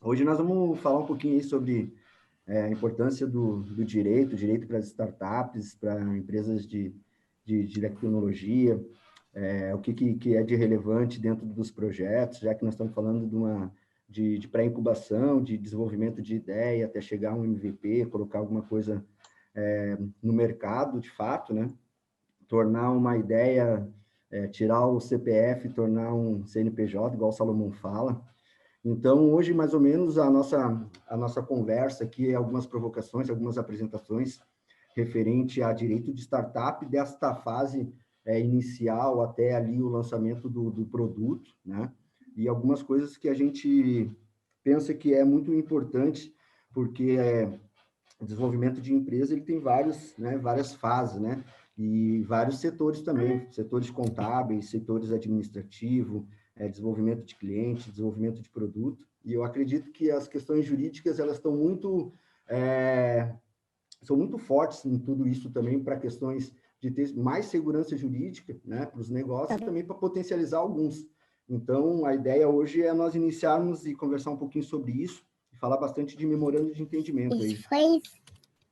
Hoje nós vamos falar um pouquinho aí sobre a importância do direito para as startups, para empresas de tecnologia, o que é de relevante dentro dos projetos, já que nós estamos falando de pré-incubação, de desenvolvimento de ideia, até chegar a um MVP, colocar alguma coisa no mercado, de fato, né? Tornar uma ideia, tirar o CPF, tornar um CNPJ, igual o Salomão fala. Então, hoje, mais ou menos, a nossa conversa aqui é algumas provocações, algumas apresentações referente a direito de startup, desta fase inicial até ali o lançamento do produto, né? E algumas coisas que a gente pensa que é muito importante, porque o desenvolvimento de empresa ele tem várias fases, né? E vários setores também, setores contábeis, setores administrativos, desenvolvimento de cliente, desenvolvimento de produto. E eu acredito que as questões jurídicas elas são muito fortes em tudo isso também para questões de ter mais segurança jurídica, né, para os negócios e também para potencializar alguns. Então, a ideia hoje é nós iniciarmos e conversar um pouquinho sobre isso e falar bastante de memorando de entendimento aí. Isso foi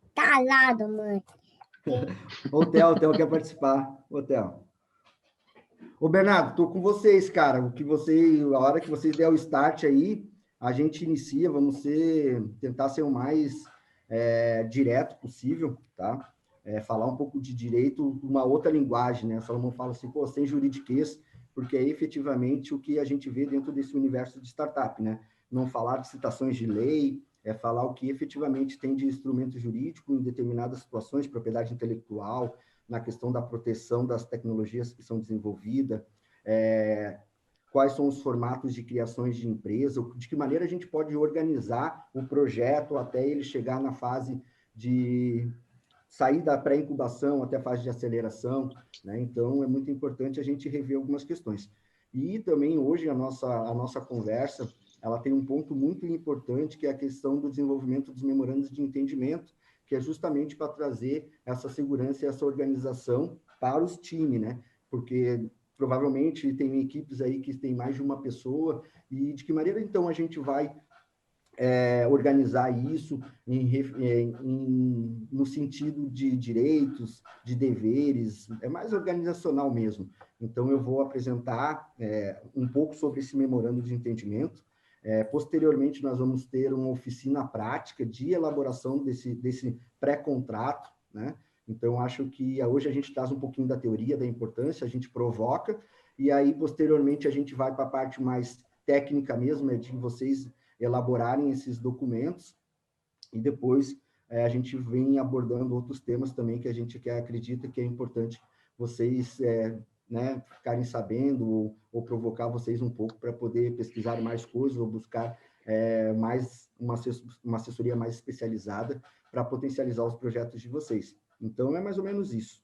instalado, mano. O Theo quer participar. O Theo. Ô, Bernardo, estou com vocês, cara. A hora que vocês der o start aí, a gente inicia, tentar ser o mais direto possível, tá? Falar um pouco de direito, uma outra linguagem, né? O Salomão fala assim, pô, sem juridiquês, porque é efetivamente o que a gente vê dentro desse universo de startup, né? Não falar de citações de lei, é falar o que efetivamente tem de instrumento jurídico em determinadas situações, propriedade intelectual, na questão da proteção das tecnologias que são desenvolvidas, quais são os formatos de criações de empresa, de que maneira a gente pode organizar o projeto até ele chegar na fase de sair da pré-incubação até a fase de aceleração, né? Então, é muito importante a gente rever algumas questões. E também, hoje, a nossa conversa, ela tem um ponto muito importante, que é a questão do desenvolvimento dos memorandos de entendimento, que é justamente para trazer essa segurança e essa organização para os times, né? Porque provavelmente tem equipes aí que tem mais de uma pessoa, e de que maneira, então, a gente vai organizar isso no sentido de direitos, de deveres, é mais organizacional mesmo. Então, eu vou apresentar um pouco sobre esse memorando de entendimento. Posteriormente, nós vamos ter uma oficina prática de elaboração desse pré-contrato, né? Então, acho que hoje a gente traz um pouquinho da teoria, da importância, a gente provoca, e aí, posteriormente, a gente vai para a parte mais técnica mesmo, de vocês elaborarem esses documentos, e depois a gente vem abordando outros temas também que a gente acredita que é importante vocês né, ficarem sabendo ou provocar vocês um pouco para poder pesquisar mais coisas ou buscar mais uma assessoria mais especializada para potencializar os projetos de vocês. Então, é mais ou menos isso.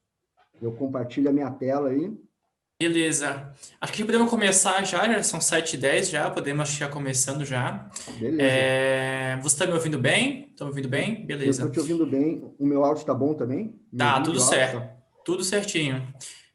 Eu compartilho a minha tela aí. Beleza. Acho que podemos começar já são 7h10 já, podemos já começando já. Beleza. Você está me ouvindo bem? Está me ouvindo bem? Beleza. Eu estou te ouvindo bem. O meu áudio está bom também? Tá, tudo certo. Tudo certinho.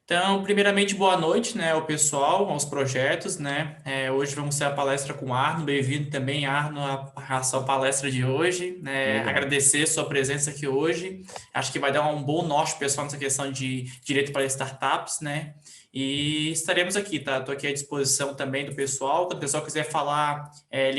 Então, primeiramente, boa noite, né, ao pessoal, aos projetos, né? Hoje vamos ter a palestra com o Arno. Bem-vindo também, Arno, à sua palestra de hoje, né? Agradecer a sua presença aqui hoje. Acho que vai dar um bom norte, pessoal, nessa questão de direito para startups, né? E estaremos aqui, tá? Estou aqui à disposição também do pessoal. Quando o pessoal quiser falar, é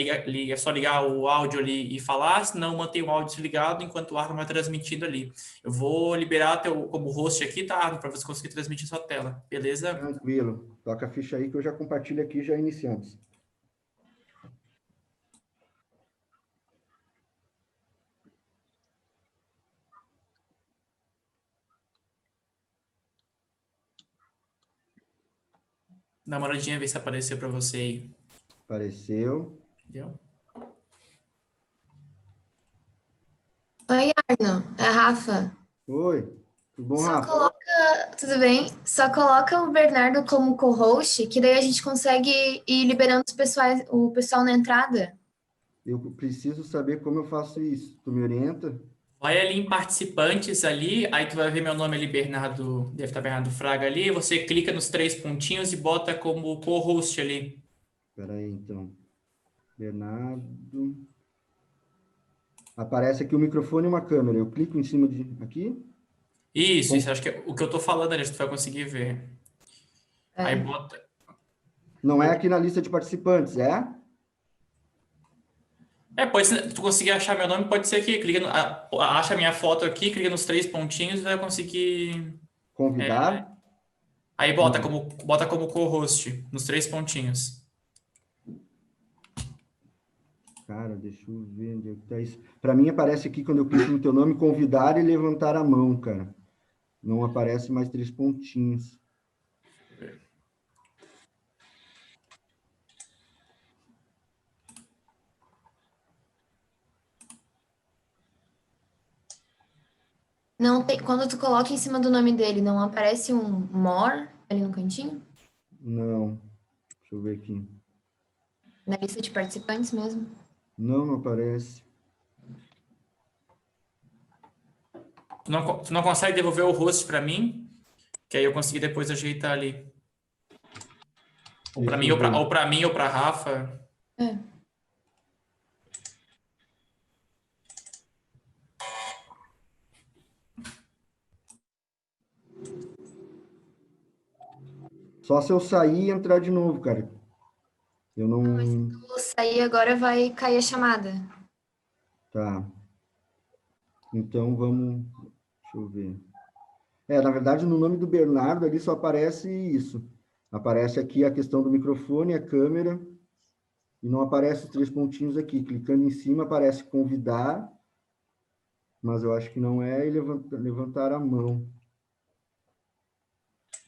só ligar o áudio ali e falar, senão mantém o áudio desligado enquanto o Arno vai transmitindo ali. Eu vou liberar como host aqui, tá, Arno, para você conseguir transmitir sua tela, beleza? Tranquilo. Toca a ficha aí que eu já compartilho aqui, já iniciamos. Dá uma olhadinha, ver se apareceu para você aí. Apareceu. Entendeu? Oi, Arno. É a Rafa. Oi. Tudo bom, Rafa? Tudo bem? Só coloca o Bernardo como co-host, que daí a gente consegue ir liberando o pessoal na entrada. Eu preciso saber como eu faço isso. Tu me orienta? Vai ali em participantes ali, aí tu vai ver meu nome ali, Bernardo, deve estar Bernardo Fraga ali, você clica nos 3 pontinhos e bota como co-host ali. Espera aí, então. Bernardo. Aparece aqui o microfone e uma câmera. Eu clico em cima de aqui. Isso, acho que é o que eu tô falando ali, tu vai conseguir ver. Aí É. bota. Não é aqui na lista de participantes, é? Pode ser, tu conseguir achar meu nome, pode ser aqui. Clica acha a minha foto aqui, clica nos três pontinhos e vai conseguir. Convidar. Aí bota como co-host, nos três pontinhos. Cara, deixa eu ver onde é que tá isso. Para mim aparece aqui quando eu clico no teu nome, convidar e levantar a mão, cara. Não aparece mais 3 pontinhos. Não tem, quando tu coloca em cima do nome dele, não aparece um more ali no cantinho? Não. Deixa eu ver aqui. Na lista de participantes mesmo? Não aparece. Tu não consegue devolver o host para mim? Que aí eu consegui depois ajeitar ali. Ou para Deixa mim, eu ver. ou para mim, ou para Rafa. É. Só se eu sair e entrar de novo, cara. Eu não. Vou sair agora, vai cair a chamada. Tá. Então vamos. Deixa eu ver. Na verdade, no nome do Bernardo ali só aparece isso. Aparece aqui a questão do microfone, a câmera, e não aparece os 3 pontinhos aqui. Clicando em cima, aparece convidar, mas eu acho que não é e levantar a mão.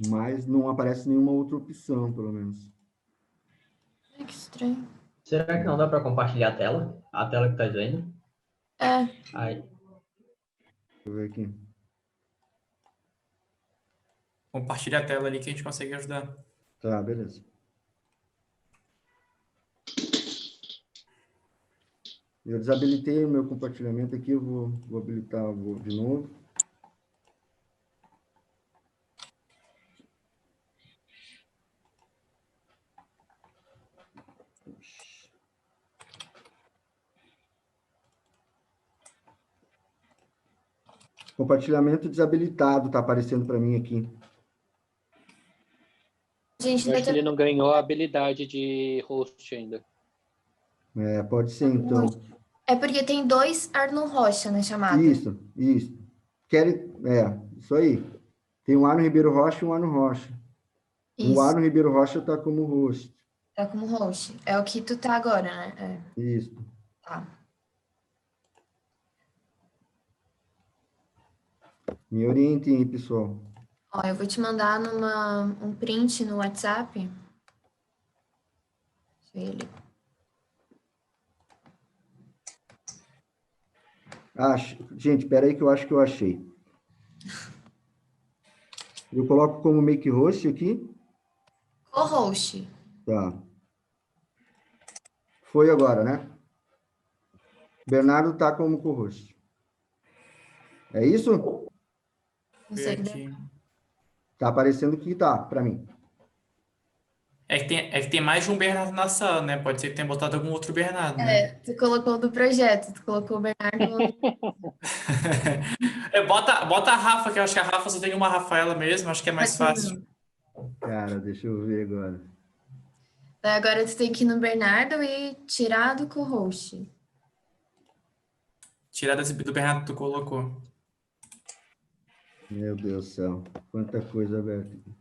Mas não aparece nenhuma outra opção, pelo menos. Ai, que estranho. Será que não dá para compartilhar a tela? A tela que tá vendo? É, Aí, Deixa eu ver aqui. Compartilha a tela ali que a gente consegue ajudar. Tá, beleza. Eu desabilitei o meu compartilhamento aqui, eu vou habilitar de novo. Compartilhamento desabilitado, está aparecendo para mim aqui. a gente Eu vai acho que ter... ele não ganhou a habilidade de host ainda. Pode ser, então. É porque tem 2 Arnon Rocha na chamada. Isso. Isso aí. Tem o Arno Ribeiro Rocha e o Arno Rocha. O Isso, Arno Ribeiro Rocha está como host. tá como host. É o que tu tá agora, né? Isso. Tá. Me orientem aí, pessoal. Ó, eu vou te mandar um print no WhatsApp. Deixa ele. Gente, espera aí que eu acho que eu achei. Eu coloco como make host aqui. Co-host. Tá. Foi agora, né? Bernardo tá como co-host. É isso? Não Ver sei. aqui. Tá aparecendo que tá, para mim. É que tem mais de um Bernardo na sala, né? Pode ser que tenha botado algum outro Bernardo, né? Tu colocou do projeto, tu colocou o Bernardo. Bota a Rafa, que eu acho que a Rafa só tem uma Rafaela mesmo, acho que é mais Aqui fácil. não. Cara, deixa eu ver agora. Daí agora tu tem que ir no Bernardo e tirar do co-host. Tirar do Bernardo que tu colocou. Meu Deus do céu. Quanta coisa aberta aqui.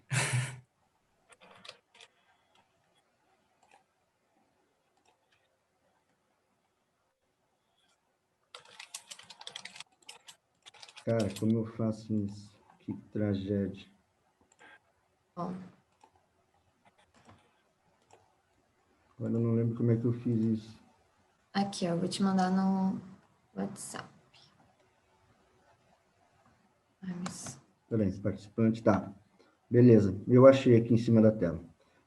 Cara, como eu faço isso? Que tragédia. Ó, Agora eu não lembro como é que eu fiz isso. aqui, ó, eu vou te mandar no WhatsApp. Ai, mas... Peraí, participante, tá. Beleza, eu achei aqui em cima da tela.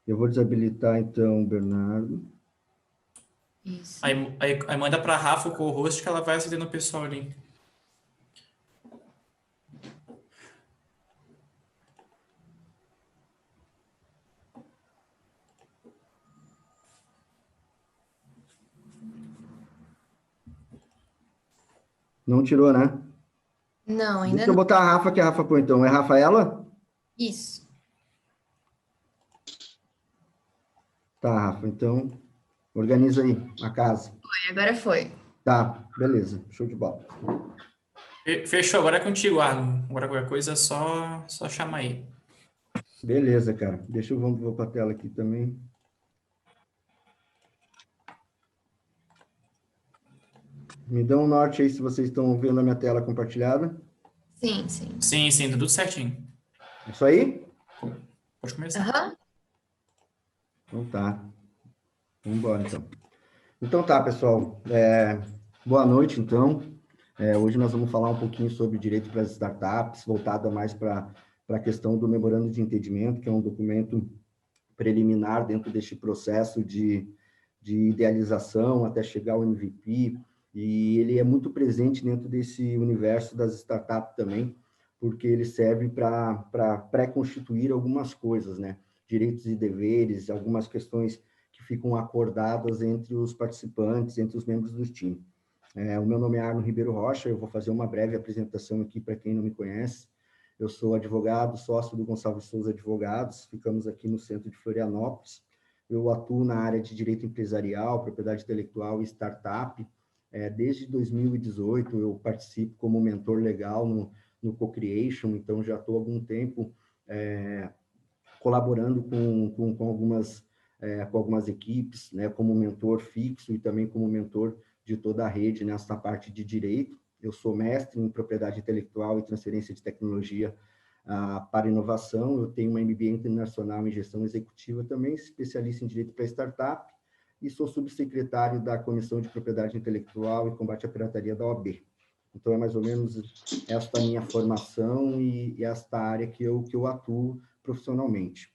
Eu vou desabilitar, então, o Bernardo. Isso. Aí manda pra Rafa o co-host que ela vai acendendo o pessoal ali. Não tirou, né? Não, ainda Deixa eu não. botar a Rafa, que a Rafa põe então. É Rafaela? Isso. Tá, Rafa, então organiza aí a casa. Agora foi. Tá, beleza, show de bola. Fechou, agora é contigo, Arno. Agora qualquer coisa é só chamar aí. Beleza, cara. Deixa eu vou para a tela aqui também. Me dá um norte aí se vocês estão vendo a minha tela compartilhada. Sim, sim. Sim, tudo certinho. Isso aí? Pode começar. Aham. Então tá. Vamos embora, então. Então tá, pessoal. Boa noite, então. Hoje nós vamos falar um pouquinho sobre direito para as startups, voltada mais para a questão do memorando de entendimento, que é um documento preliminar dentro deste processo de idealização até chegar ao MVP, e ele é muito presente dentro desse universo das startups também, porque ele serve para pré-constituir algumas coisas, né? Direitos e deveres, algumas questões que ficam acordadas entre os participantes, entre os membros do time. O meu nome é Arno Ribeiro Rocha, eu vou fazer uma breve apresentação aqui para quem não me conhece. Eu sou advogado, sócio do Gonçalves Souza Advogados, ficamos aqui no centro de Florianópolis. Eu atuo na área de direito empresarial, propriedade intelectual e startup. Desde 2018, eu participo como mentor legal no Co-Creation, então já estou há algum tempo colaborando com algumas equipes, né, como mentor fixo e também como mentor de toda a rede nessa parte de direito. Eu sou mestre em propriedade intelectual e transferência de tecnologia para inovação. Eu tenho uma MBA internacional em gestão executiva também, especialista em direito para startup, e sou subsecretário da Comissão de Propriedade Intelectual e Combate à Pirataria da OAB. Então, é mais ou menos esta minha formação e esta área que eu atuo profissionalmente.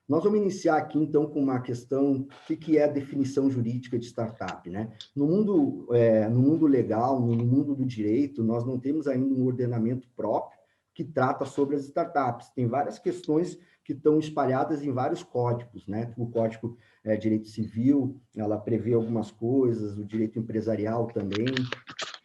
Nós vamos iniciar aqui, então, com uma questão, o que é a definição jurídica de startup, né? No mundo legal, no mundo do direito, nós não temos ainda um ordenamento próprio que trata sobre as startups. Tem várias questões que estão espalhadas em vários códigos, né? O Código Direito Civil, ela prevê algumas coisas, o direito empresarial também,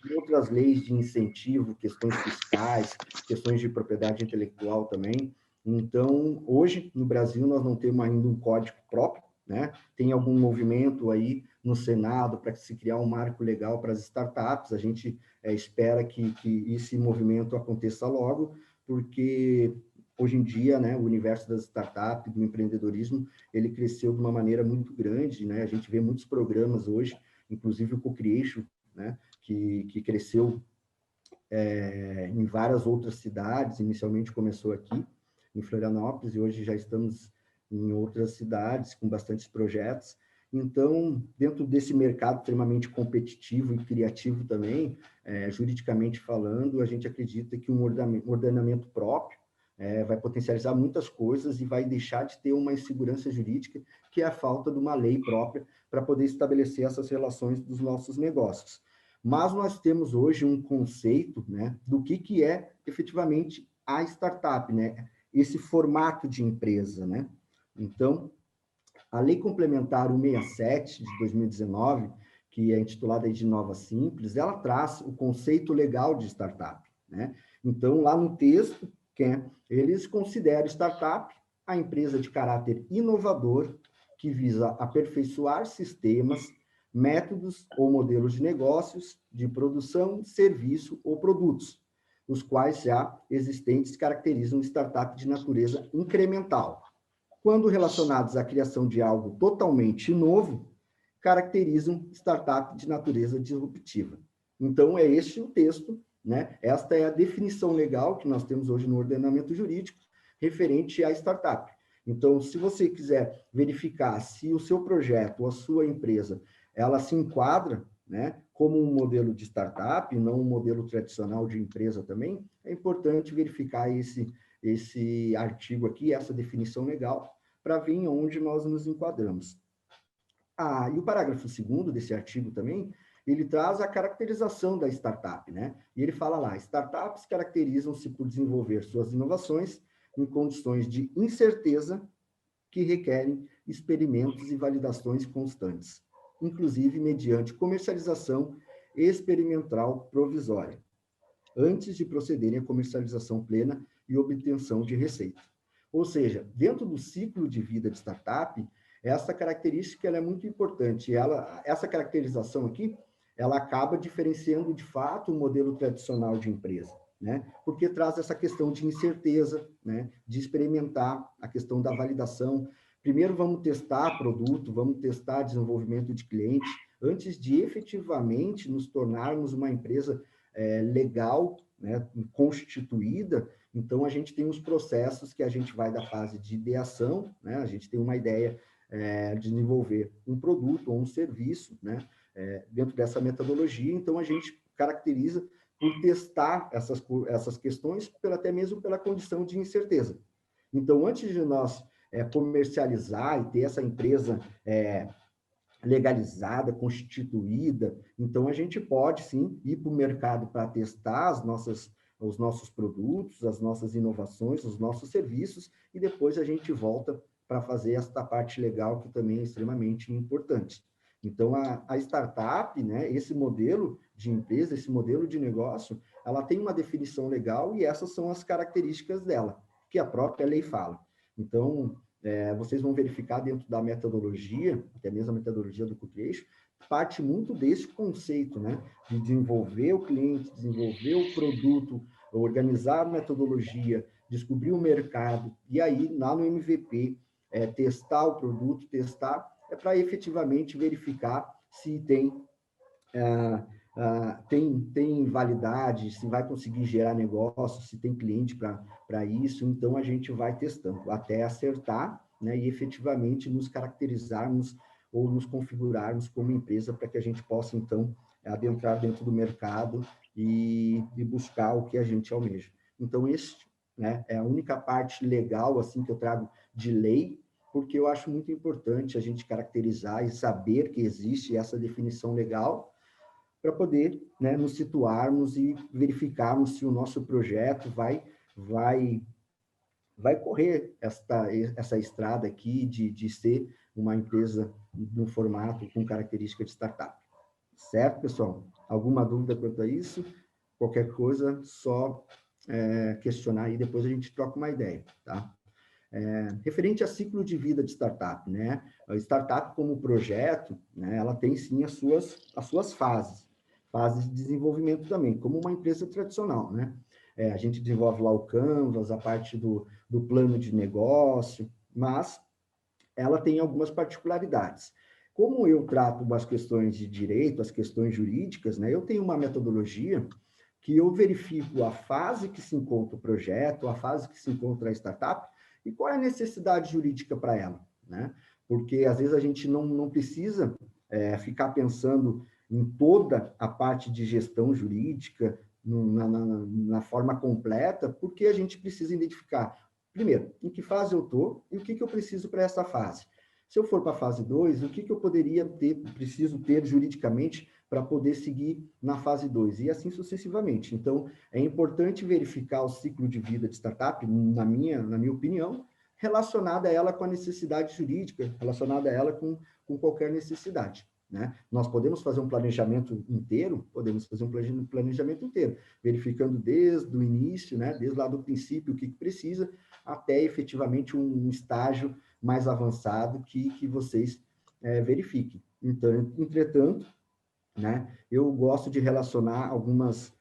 e outras leis de incentivo, questões fiscais, questões de propriedade intelectual também. Então, hoje, no Brasil, nós não temos ainda um código próprio, né? Tem algum movimento aí no Senado para se criar um marco legal para as startups. A gente espera que esse movimento aconteça logo, porque hoje em dia, né, o universo das startups, do empreendedorismo, ele cresceu de uma maneira muito grande, né? A gente vê muitos programas hoje, inclusive o Co-Creation, né, que cresceu em várias outras cidades. Inicialmente começou aqui em Florianópolis, e hoje já estamos em outras cidades com bastantes projetos. Então, dentro desse mercado extremamente competitivo e criativo também, juridicamente falando, a gente acredita que um ordenamento próprio vai potencializar muitas coisas e vai deixar de ter uma insegurança jurídica, que é a falta de uma lei própria para poder estabelecer essas relações dos nossos negócios. Mas nós temos hoje um conceito, né, do que é efetivamente a startup, né? Esse formato de empresa, né? Então, a Lei Complementar 167 de 2019, que é intitulada de Nova Simples, ela traz o conceito legal de startup, né? Então, lá no texto, eles consideram startup a empresa de caráter inovador que visa aperfeiçoar sistemas, métodos ou modelos de negócios, de produção, serviço ou produtos, os quais já existentes caracterizam startup de natureza incremental. Quando relacionados à criação de algo totalmente novo, caracterizam startup de natureza disruptiva. Então, é este o texto, né? Esta é a definição legal que nós temos hoje no ordenamento jurídico referente à startup. Então, se você quiser verificar se o seu projeto ou a sua empresa, ela se enquadra, né, como um modelo de startup, não um modelo tradicional de empresa também, é importante verificar esse artigo aqui, essa definição legal, para ver em onde nós nos enquadramos. E o parágrafo 2º desse artigo também, ele traz a caracterização da startup, né? E ele fala lá, startups caracterizam-se por desenvolver suas inovações em condições de incerteza que requerem experimentos e validações constantes, inclusive mediante comercialização experimental provisória, antes de procederem à comercialização plena e obtenção de receita. Ou seja, dentro do ciclo de vida de startup, essa característica ela é muito importante. Essa caracterização aqui, ela acaba diferenciando, de fato, o modelo tradicional de empresa, né? Porque traz essa questão de incerteza, né? De experimentar a questão da validação. Primeiro vamos testar produto, vamos testar desenvolvimento de cliente, antes de efetivamente nos tornarmos uma empresa legal, né? Constituída. Então, a gente tem os processos que a gente vai da fase de ideação, né? A gente tem uma ideia de desenvolver um produto ou um serviço, né? Dentro dessa metodologia. Então, a gente caracteriza por testar essas questões, até mesmo pela condição de incerteza. Então, antes de nós comercializar e ter essa empresa legalizada, constituída, então a gente pode, sim, ir para o mercado para testar os nossos produtos, as nossas inovações, os nossos serviços, e depois a gente volta para fazer esta parte legal, que também é extremamente importante. Então, a startup, né, esse modelo de empresa, esse modelo de negócio, ela tem uma definição legal e essas são as características dela, que a própria lei fala. Então, vocês vão verificar dentro da metodologia, até mesmo a metodologia do co-creation, parte muito desse conceito, né, de desenvolver o cliente, desenvolver o produto, organizar a metodologia, descobrir o mercado, e aí, lá no MVP, testar o produto, para efetivamente verificar se tem validade, se vai conseguir gerar negócio, se tem cliente para isso. Então, a gente vai testando até acertar, né, e efetivamente nos caracterizarmos ou nos configurarmos como empresa para que a gente possa, então, adentrar dentro do mercado e buscar o que a gente almeja. Então, né, é a única parte legal assim que eu trago de lei, porque eu acho muito importante a gente caracterizar e saber que existe essa definição legal para poder, né, nos situarmos e verificarmos se o nosso projeto vai correr essa estrada aqui de ser uma empresa no formato com característica de startup. Certo, pessoal? Alguma dúvida quanto a isso? Qualquer coisa, só questionar aí, depois a gente troca uma ideia, tá? Referente a ciclo de vida de startup, né? A startup como projeto, né, ela tem sim as suas fases de desenvolvimento também, como uma empresa tradicional, né? A gente desenvolve lá o Canvas, a parte do plano de negócio, mas ela tem algumas particularidades. Como eu trato as questões de direito, as questões jurídicas, né, eu tenho uma metodologia que eu verifico a fase que se encontra o projeto, a fase que se encontra a startup, e qual é a necessidade jurídica para ela, né? Porque, às vezes, a gente não precisa ficar pensando em toda a parte de gestão jurídica, na forma completa, porque a gente precisa identificar, primeiro, em que fase eu estou e o que eu preciso para essa fase. Se eu for para a fase 2, o que eu preciso ter juridicamente para poder seguir na fase 2, e assim sucessivamente. Então, é importante verificar o ciclo de vida de startup, na minha opinião, relacionada a ela com a necessidade jurídica, relacionada a ela com qualquer necessidade, né? Nós podemos fazer um planejamento inteiro, verificando desde o início, né, desde lá do princípio, o que precisa, até efetivamente um estágio mais avançado que vocês verifiquem. Então, entretanto, né, eu gosto de relacionar algumas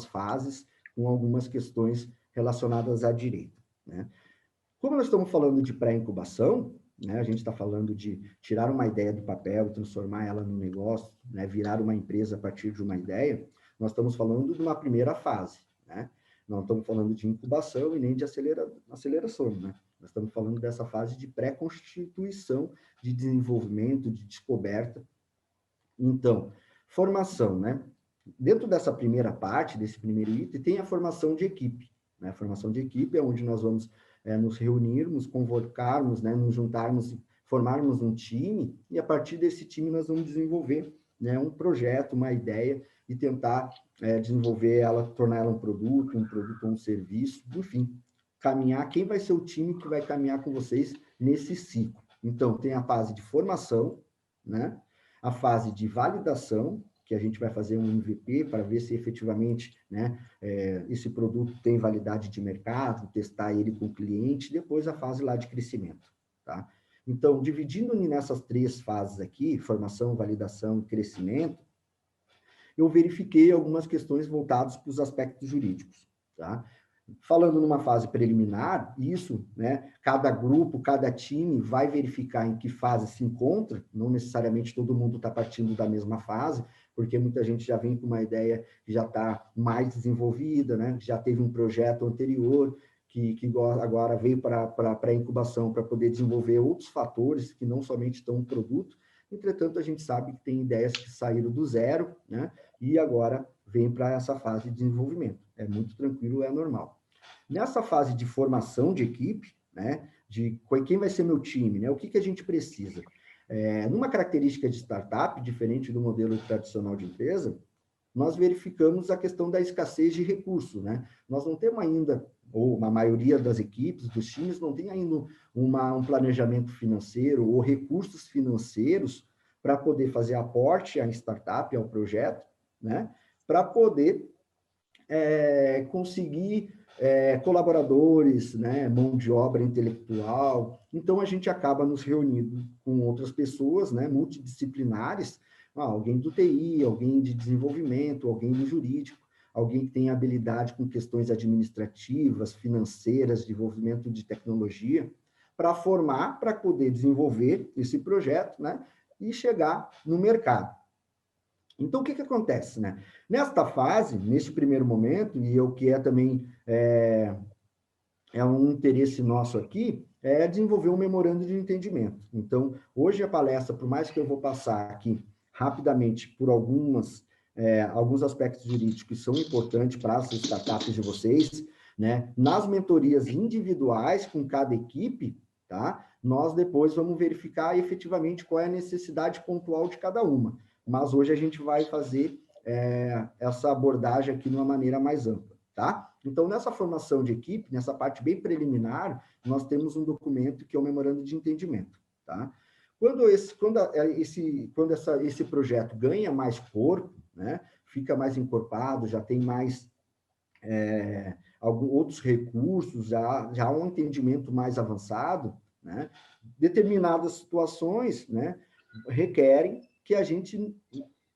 fases com algumas questões relacionadas à direito, né? Como nós estamos falando de pré-incubação, né, a gente está falando de tirar uma ideia do papel e transformar ela num negócio, né, virar uma empresa a partir de uma ideia, nós estamos falando de uma primeira fase, né? Não estamos falando de incubação e nem de aceleração, né? Nós estamos falando dessa fase de pré-constituição, de desenvolvimento, de descoberta. Então, formação, né? Dentro dessa primeira parte, desse primeiro item, tem a formação de equipe, né? A formação de equipe é onde nós vamos nos reunirmos, convocarmos, né? Nos juntarmos, formarmos um time, e a partir desse time nós vamos desenvolver, né, um projeto, uma ideia, e tentar desenvolver ela, tornar ela um produto ou um serviço, enfim, caminhar. Quem vai ser o time que vai caminhar com vocês nesse ciclo? Então, tem a fase de formação, né? A fase de validação, que a gente vai fazer um MVP para ver se efetivamente, né, esse produto tem validade de mercado, testar ele com o cliente, depois a fase lá de crescimento, tá? Então, dividindo nessas 3 fases aqui, formação, validação e crescimento, eu verifiquei algumas questões voltadas para os aspectos jurídicos, tá? Falando numa fase preliminar, isso, né, cada grupo, cada time vai verificar em que fase se encontra, não necessariamente todo mundo está partindo da mesma fase, porque muita gente já vem com uma ideia que já está mais desenvolvida, né, já teve um projeto anterior, que agora veio para a incubação para poder desenvolver outros fatores que não somente estão no produto. Entretanto, a gente sabe que tem ideias que saíram do zero, né, e agora vem para essa fase de desenvolvimento. É muito tranquilo, é normal. Nessa fase de formação de equipe, né, de quem vai ser meu time, né, o que a gente precisa? Numa característica de startup, diferente do modelo tradicional de empresa, nós verificamos a questão da escassez de recursos, né? Nós não temos ainda, ou uma maioria das equipes, dos times, não tem ainda um planejamento financeiro ou recursos financeiros para poder fazer aporte à startup, ao projeto, né? Para poder conseguir colaboradores, né, mão de obra intelectual. Então, a gente acaba nos reunindo com outras pessoas, né, multidisciplinares, alguém do TI, alguém de desenvolvimento, alguém do jurídico, alguém que tem habilidade com questões administrativas, financeiras, desenvolvimento de tecnologia, para formar, para poder desenvolver esse projeto, né, e chegar no mercado. Então, o que acontece, né? Nesta fase, nesse primeiro momento, e o que também um interesse nosso aqui, é desenvolver um memorando de entendimento. Então, hoje a palestra, por mais que eu vou passar aqui rapidamente por alguns aspectos jurídicos que são importantes para as startups de vocês, né? Nas mentorias individuais com cada equipe, tá? Nós depois vamos verificar efetivamente qual é a necessidade pontual de cada uma. Mas hoje a gente vai fazer essa abordagem aqui de uma maneira mais ampla, tá? Então, nessa formação de equipe, nessa parte bem preliminar, nós temos um documento que é o memorando de entendimento, tá? Quando esse projeto ganha mais corpo, né, fica mais encorpado, já tem mais alguns outros recursos, já há um entendimento mais avançado, né, determinadas situações, né, requerem que a gente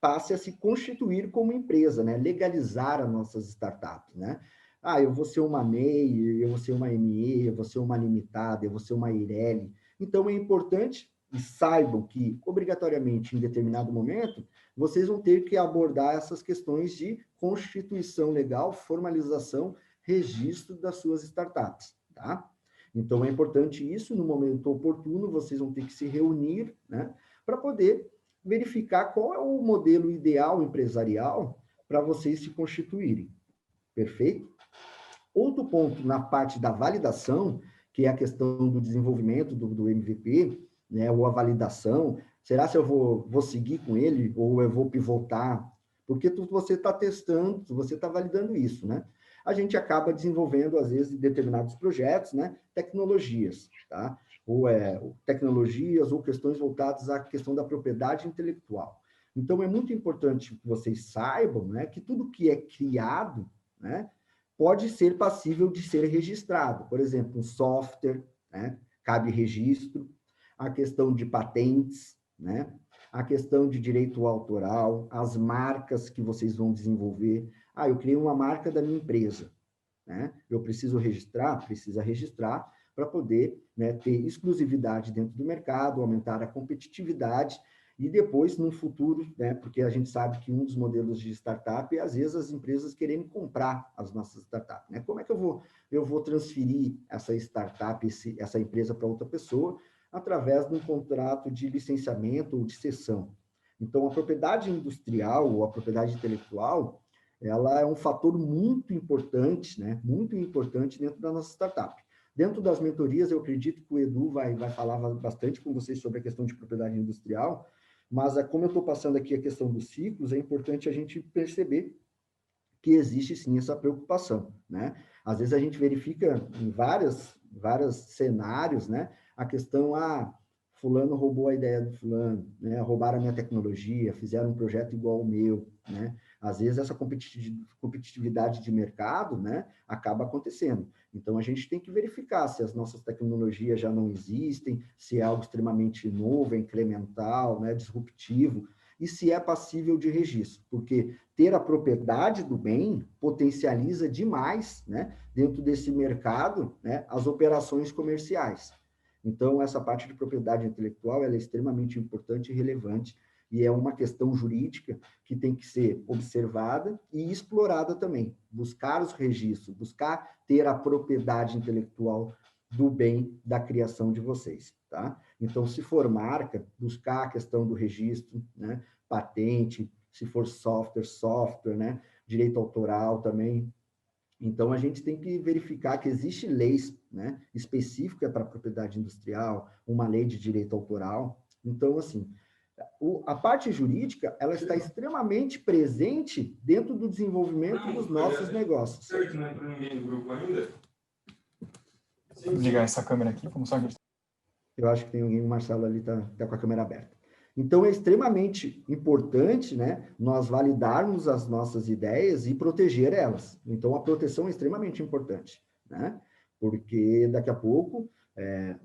passe a se constituir como empresa, né? Legalizar as nossas startups, né? Eu vou ser uma MEI, eu vou ser uma ME, eu vou ser uma limitada, eu vou ser uma Eireli. Então, é importante e saibam que, obrigatoriamente, em determinado momento, vocês vão ter que abordar essas questões de constituição legal, formalização, registro das suas startups, tá? Então, é importante isso, no momento oportuno, vocês vão ter que se reunir, né? Para poder verificar qual é o modelo ideal empresarial para vocês se constituírem. Perfeito? Outro ponto na parte da validação, que é a questão do desenvolvimento do MVP, né, ou a validação, será se eu vou seguir com ele ou eu vou pivotar? Porque você está testando, você está validando isso, né? A gente acaba desenvolvendo, às vezes, em determinados projetos, né, tecnologias, tá? Ou tecnologias ou questões voltadas à questão da propriedade intelectual. Então, é muito importante que vocês saibam, né, que tudo que é criado, né, pode ser passível de ser registrado. Por exemplo, um software, né, cabe registro, a questão de patentes, né, a questão de direito autoral, as marcas que vocês vão desenvolver. Eu criei uma marca da minha empresa, né? Eu preciso registrar? Precisa registrar para poder, né, ter exclusividade dentro do mercado, aumentar a competitividade e depois, no futuro, né, porque a gente sabe que um dos modelos de startup é, às vezes, as empresas querendo comprar as nossas startups, né? Como é que eu vou transferir essa startup, essa empresa para outra pessoa através de um contrato de licenciamento ou de cessão? Então, a propriedade industrial ou a propriedade intelectual, ela é um fator muito importante, né? Muito importante dentro da nossa startup. Dentro das mentorias, eu acredito que o Edu vai falar bastante com vocês sobre a questão de propriedade industrial, mas como eu estou passando aqui a questão dos ciclos, é importante a gente perceber que existe sim essa preocupação, né? Às vezes a gente verifica em vários cenários, né, a questão, fulano roubou a ideia do fulano, né? Roubaram a minha tecnologia, fizeram um projeto igual ao meu, né? Às vezes essa competitividade de mercado, né, acaba acontecendo. Então a gente tem que verificar se as nossas tecnologias já não existem, se é algo extremamente novo, incremental, né, disruptivo, e se é passível de registro, porque ter a propriedade do bem potencializa demais, né, dentro desse mercado, né, as operações comerciais. Então, essa parte de propriedade intelectual ela é extremamente importante e relevante, e é uma questão jurídica que tem que ser observada e explorada também. Buscar os registros, buscar ter a propriedade intelectual do bem da criação de vocês, tá? Então, se for marca, buscar a questão do registro, né? Patente, se for software, né? Direito autoral também. Então, a gente tem que verificar que existe leis, né, específica para a propriedade industrial, uma lei de direito autoral. Então, assim, a parte jurídica, ela está extremamente presente dentro do desenvolvimento dos nossos negócios. Vou ligar essa câmera aqui, vamos só... Eu acho que tem alguém, o Marcelo ali está com a câmera aberta. Então, é extremamente importante, né, nós validarmos as nossas ideias e proteger elas. Então, a proteção é extremamente importante, né? Porque daqui a pouco,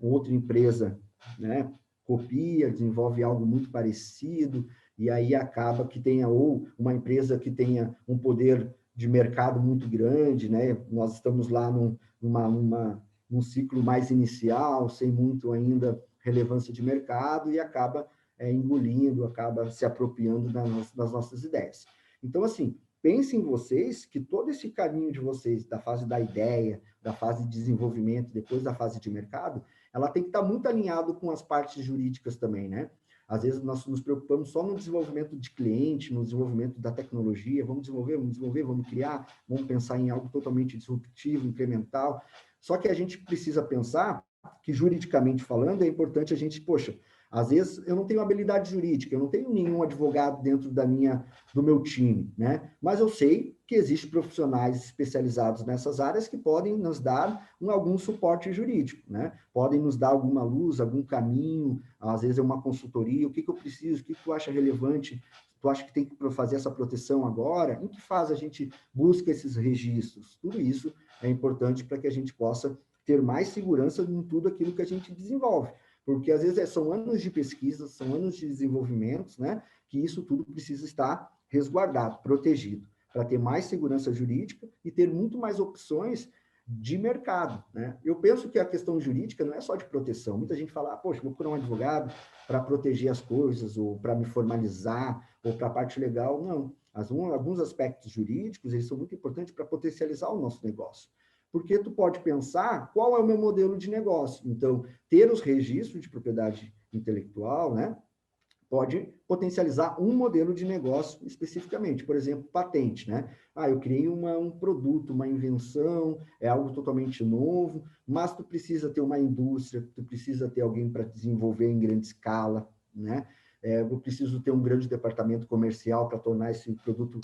outra empresa, né, copia, desenvolve algo muito parecido, e aí acaba que tenha, ou uma empresa que tenha um poder de mercado muito grande, né? Nós estamos lá num ciclo mais inicial, sem muito ainda relevância de mercado, e acaba engolindo, acaba se apropriando das nossas ideias. Então, assim, pensem vocês que todo esse caminho de vocês, da fase da ideia, da fase de desenvolvimento, depois da fase de mercado, ela tem que estar muito alinhado com as partes jurídicas também, né? Às vezes nós nos preocupamos só no desenvolvimento de cliente, no desenvolvimento da tecnologia, vamos desenvolver, vamos criar, vamos pensar em algo totalmente disruptivo, incremental. Só que a gente precisa pensar que, juridicamente falando, é importante a gente, poxa, às vezes eu não tenho habilidade jurídica, eu não tenho nenhum advogado dentro do meu time, né? Mas eu sei que existem profissionais especializados nessas áreas que podem nos dar algum suporte jurídico, né? Podem nos dar alguma luz, algum caminho, às vezes é uma consultoria, o que eu preciso, o que tu acha relevante, tu acha que tem que fazer essa proteção agora? Em que fase a gente busca esses registros? Tudo isso é importante para que a gente possa ter mais segurança em tudo aquilo que a gente desenvolve. Porque, às vezes, são anos de pesquisa, são anos de desenvolvimentos, né? Que isso tudo precisa estar resguardado, protegido, para ter mais segurança jurídica e ter muito mais opções de mercado, né? Eu penso que a questão jurídica não é só de proteção. Muita gente fala, poxa, vou procurar um advogado para proteger as coisas, ou para me formalizar, ou para a parte legal. Não. Alguns aspectos jurídicos, eles são muito importantes para potencializar o nosso negócio. Porque tu pode pensar qual é o meu modelo de negócio. Então, ter os registros de propriedade intelectual, né, pode potencializar um modelo de negócio especificamente. Por exemplo, patente, né? Eu criei um produto, uma invenção, é algo totalmente novo, mas tu precisa ter uma indústria, tu precisa ter alguém para desenvolver em grande escala, né? Eu preciso ter um grande departamento comercial para tornar esse produto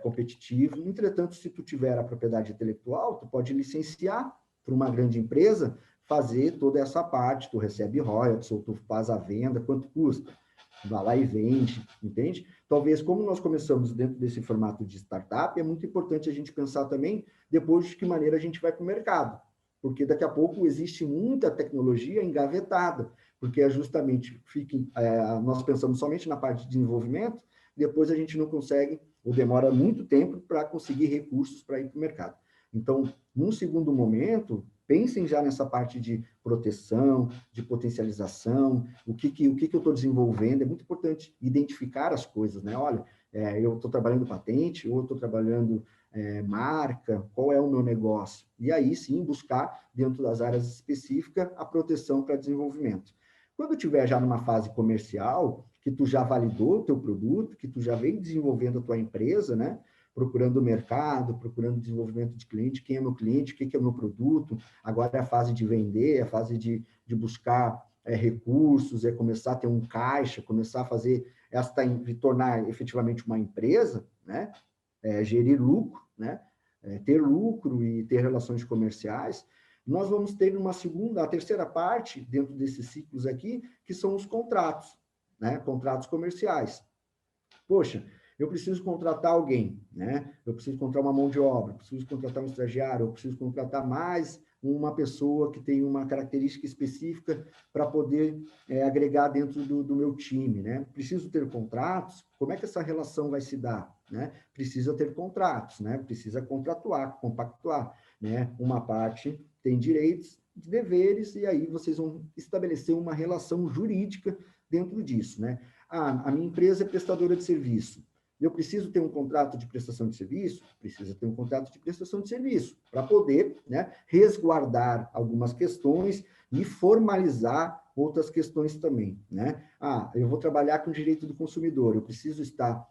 competitivo. Entretanto, se tu tiver a propriedade intelectual, tu pode licenciar para uma grande empresa fazer toda essa parte, tu recebe royalties, ou tu faz a venda, quanto custa? Vai lá e vende, entende? Talvez, como nós começamos dentro desse formato de startup, é muito importante a gente pensar também depois de que maneira a gente vai para o mercado, porque daqui a pouco existe muita tecnologia engavetada, porque justamente nós pensamos somente na parte de desenvolvimento, depois a gente não consegue, ou demora muito tempo para conseguir recursos para ir para o mercado. Então, num segundo momento, pensem já nessa parte de proteção, de potencialização, o que eu estou desenvolvendo. É muito importante identificar as coisas, né? Olha, eu estou trabalhando patente, ou estou trabalhando marca, qual é o meu negócio? E aí, sim, buscar, dentro das áreas específicas, a proteção para desenvolvimento. Quando estiver já numa fase comercial, que tu já validou o teu produto, que tu já vem desenvolvendo a tua empresa, né? Procurando o mercado, procurando desenvolvimento de cliente, quem é meu cliente, o que é o meu produto. Agora é a fase de vender, é a fase de buscar recursos, é começar a ter um caixa, começar a fazer de tornar efetivamente uma empresa, né? Gerir lucro, né? Ter lucro e ter relações comerciais. nós vamos ter a terceira parte, dentro desses ciclos aqui, que são os contratos, né? Contratos comerciais. Poxa, eu preciso contratar alguém, né? Eu preciso contratar uma mão de obra, eu preciso contratar um estagiário, eu preciso contratar mais uma pessoa que tem uma característica específica para poder agregar dentro do meu time, né? Preciso ter contratos, como é que essa relação vai se dar, né? Precisa ter contratos, né? Precisa contratuar, compactuar, né? Uma parte tem direitos, deveres, e aí vocês vão estabelecer uma relação jurídica dentro disso, né? A minha empresa é prestadora de serviço. Eu preciso ter um contrato de prestação de serviço? Precisa ter um contrato de prestação de serviço, para poder, né, resguardar algumas questões e formalizar outras questões também, né? Eu vou trabalhar com o direito do consumidor, eu preciso estar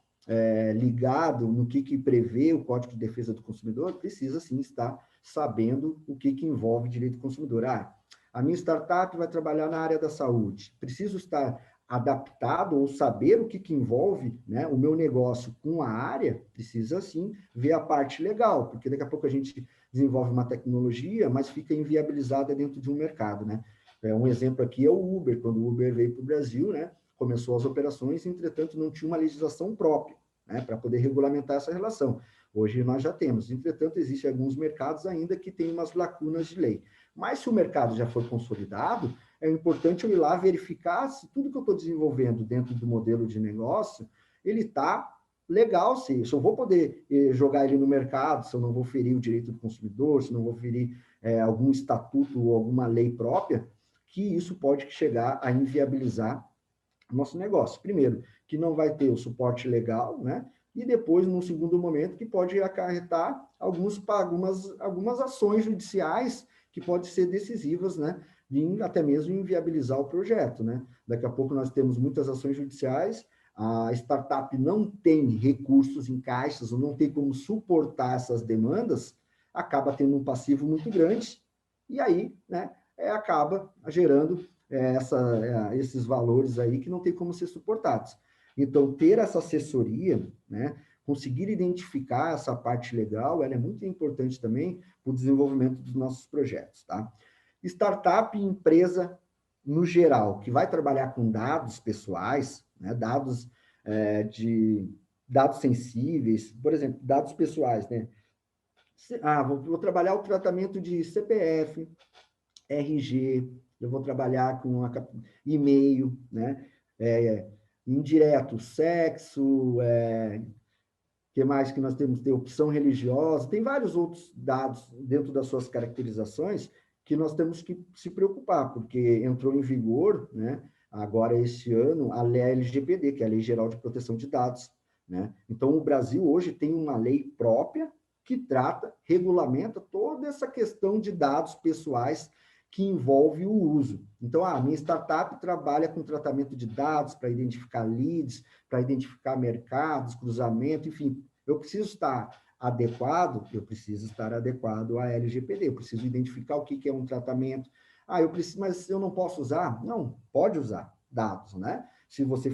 ligado no que prevê o Código de Defesa do Consumidor, precisa sim estar sabendo o que envolve direito do consumidor. A minha startup vai trabalhar na área da saúde, preciso estar adaptado ou saber o que envolve, né, o meu negócio com a área, precisa sim ver a parte legal, porque daqui a pouco a gente desenvolve uma tecnologia, mas fica inviabilizada dentro de um mercado, né? Um exemplo aqui é o Uber. Quando o Uber veio para o Brasil, né, começou as operações, entretanto não tinha uma legislação própria, né, para poder regulamentar essa relação. Hoje nós já temos, entretanto existem alguns mercados ainda que têm umas lacunas de lei. Mas se o mercado já for consolidado, é importante eu ir lá verificar se tudo que eu estou desenvolvendo dentro do modelo de negócio, ele está legal, se eu vou poder jogar ele no mercado, se eu não vou ferir o direito do consumidor, se não vou ferir algum estatuto ou alguma lei própria, que isso pode chegar a inviabilizar o nosso negócio. Primeiro, que não vai ter o suporte legal, né? E depois, num segundo momento, que pode acarretar algumas ações judiciais que podem ser decisivas, né? E até mesmo inviabilizar o projeto, né? Daqui a pouco nós temos muitas ações judiciais, a startup não tem recursos em caixas, ou não tem como suportar essas demandas, acaba tendo um passivo muito grande, e aí, né, acaba gerando esses valores aí que não tem como ser suportados. Então, ter essa assessoria, né, conseguir identificar essa parte legal, ela é muito importante também para o desenvolvimento dos nossos projetos, tá? Startup e empresa, no geral, que vai trabalhar com dados pessoais, né, dados sensíveis, por exemplo, dados pessoais, né? Vou trabalhar o tratamento de CPF, RG, eu vou trabalhar com e-mail, né? Indireto, sexo, que mais que nós temos? Tem opção religiosa, tem vários outros dados dentro das suas caracterizações que nós temos que se preocupar, porque entrou em vigor, né, agora este ano, a lei LGPD, que é a Lei Geral de Proteção de Dados, né? Então, o Brasil hoje tem uma lei própria que regulamenta toda essa questão de dados pessoais que envolve o uso. Então, a minha startup trabalha com tratamento de dados para identificar leads, para identificar mercados, cruzamento, enfim, eu preciso estar adequado à LGPD, eu preciso identificar o que é um tratamento. Mas eu não posso usar? Não, pode usar dados, né? Se você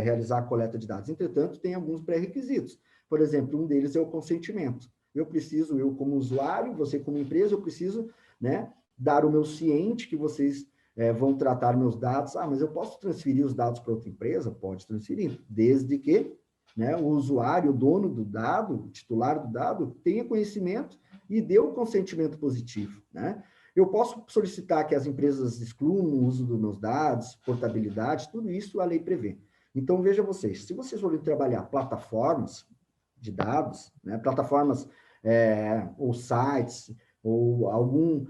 realizar a coleta de dados. Entretanto, tem alguns pré-requisitos. Por exemplo, um deles é o consentimento. Eu como usuário, você como empresa, eu preciso, né, dar o meu ciente que vocês vão tratar meus dados. Mas eu posso transferir os dados para outra empresa? Pode transferir, desde que, né, o usuário, o dono do dado, o titular do dado, tenha conhecimento e dê o consentimento positivo, né? Eu posso solicitar que as empresas excluam o uso dos meus dados, portabilidade, tudo isso a lei prevê. Então, veja vocês, se vocês forem trabalhar plataformas de dados, né, plataformas ou sites, ou alguma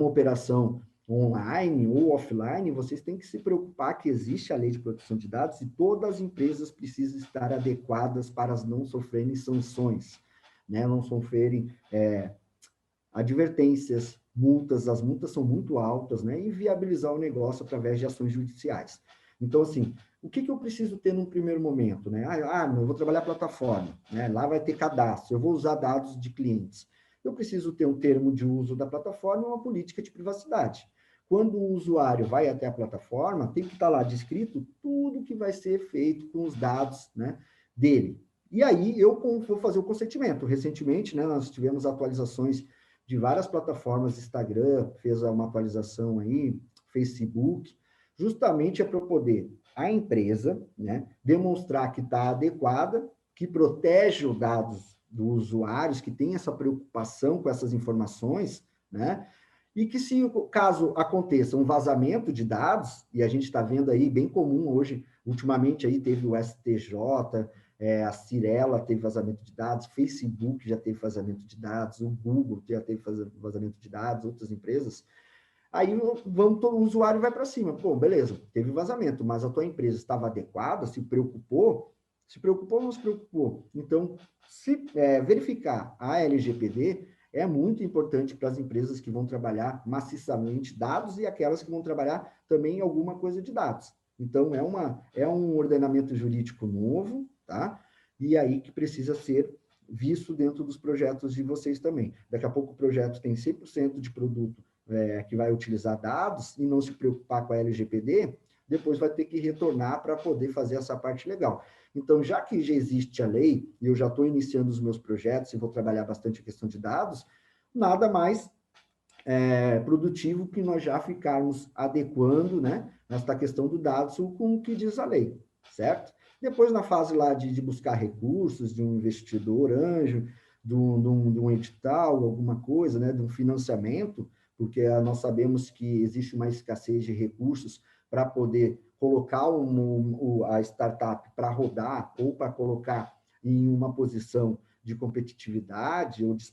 operação online ou offline, vocês têm que se preocupar que existe a lei de proteção de dados e todas as empresas precisam estar adequadas para não sofrerem sanções, né? Não sofrerem advertências, multas, as multas são muito altas, né? E viabilizar o negócio através de ações judiciais. Então, assim, o que eu preciso ter num primeiro momento, né? Eu vou trabalhar plataforma, né? Lá vai ter cadastro, eu vou usar dados de clientes. Eu preciso ter um termo de uso da plataforma e uma política de privacidade. Quando o usuário vai até a plataforma, tem que estar lá descrito tudo que vai ser feito com os dados, né, dele. E aí eu vou fazer o consentimento. Recentemente, né, nós tivemos atualizações de várias plataformas, Instagram, fez uma atualização aí, Facebook, justamente é para poder a empresa, né, demonstrar que está adequada, que protege os dados dos usuários, que tem essa preocupação com essas informações, né, e que se caso aconteça um vazamento de dados, e a gente está vendo aí bem comum hoje, ultimamente aí teve o STJ, a Cirela teve vazamento de dados, Facebook já teve vazamento de dados, o Google já teve vazamento de dados, outras empresas. Aí o usuário vai para cima. Pô, beleza, teve vazamento, mas a tua empresa estava adequada, se preocupou ou não se preocupou? Então, se verificar a LGPD é muito importante para as empresas que vão trabalhar maciçamente dados e aquelas que vão trabalhar também alguma coisa de dados. Então, é um ordenamento jurídico novo, tá? E aí que precisa ser visto dentro dos projetos de vocês também. Daqui a pouco o projeto tem 100% de produto que vai utilizar dados e não se preocupar com a LGPD, depois vai ter que retornar para poder fazer essa parte legal. Então, já que já existe a lei, e eu já estou iniciando os meus projetos e vou trabalhar bastante a questão de dados, nada mais produtivo que nós já ficarmos adequando, né, nesta questão do dados com o que diz a lei, certo? Depois, na fase lá de buscar recursos, de um investidor anjo, de um edital, alguma coisa, né, de um financiamento, porque nós sabemos que existe uma escassez de recursos para poder colocar a startup para rodar ou para colocar em uma posição de competitividade ou de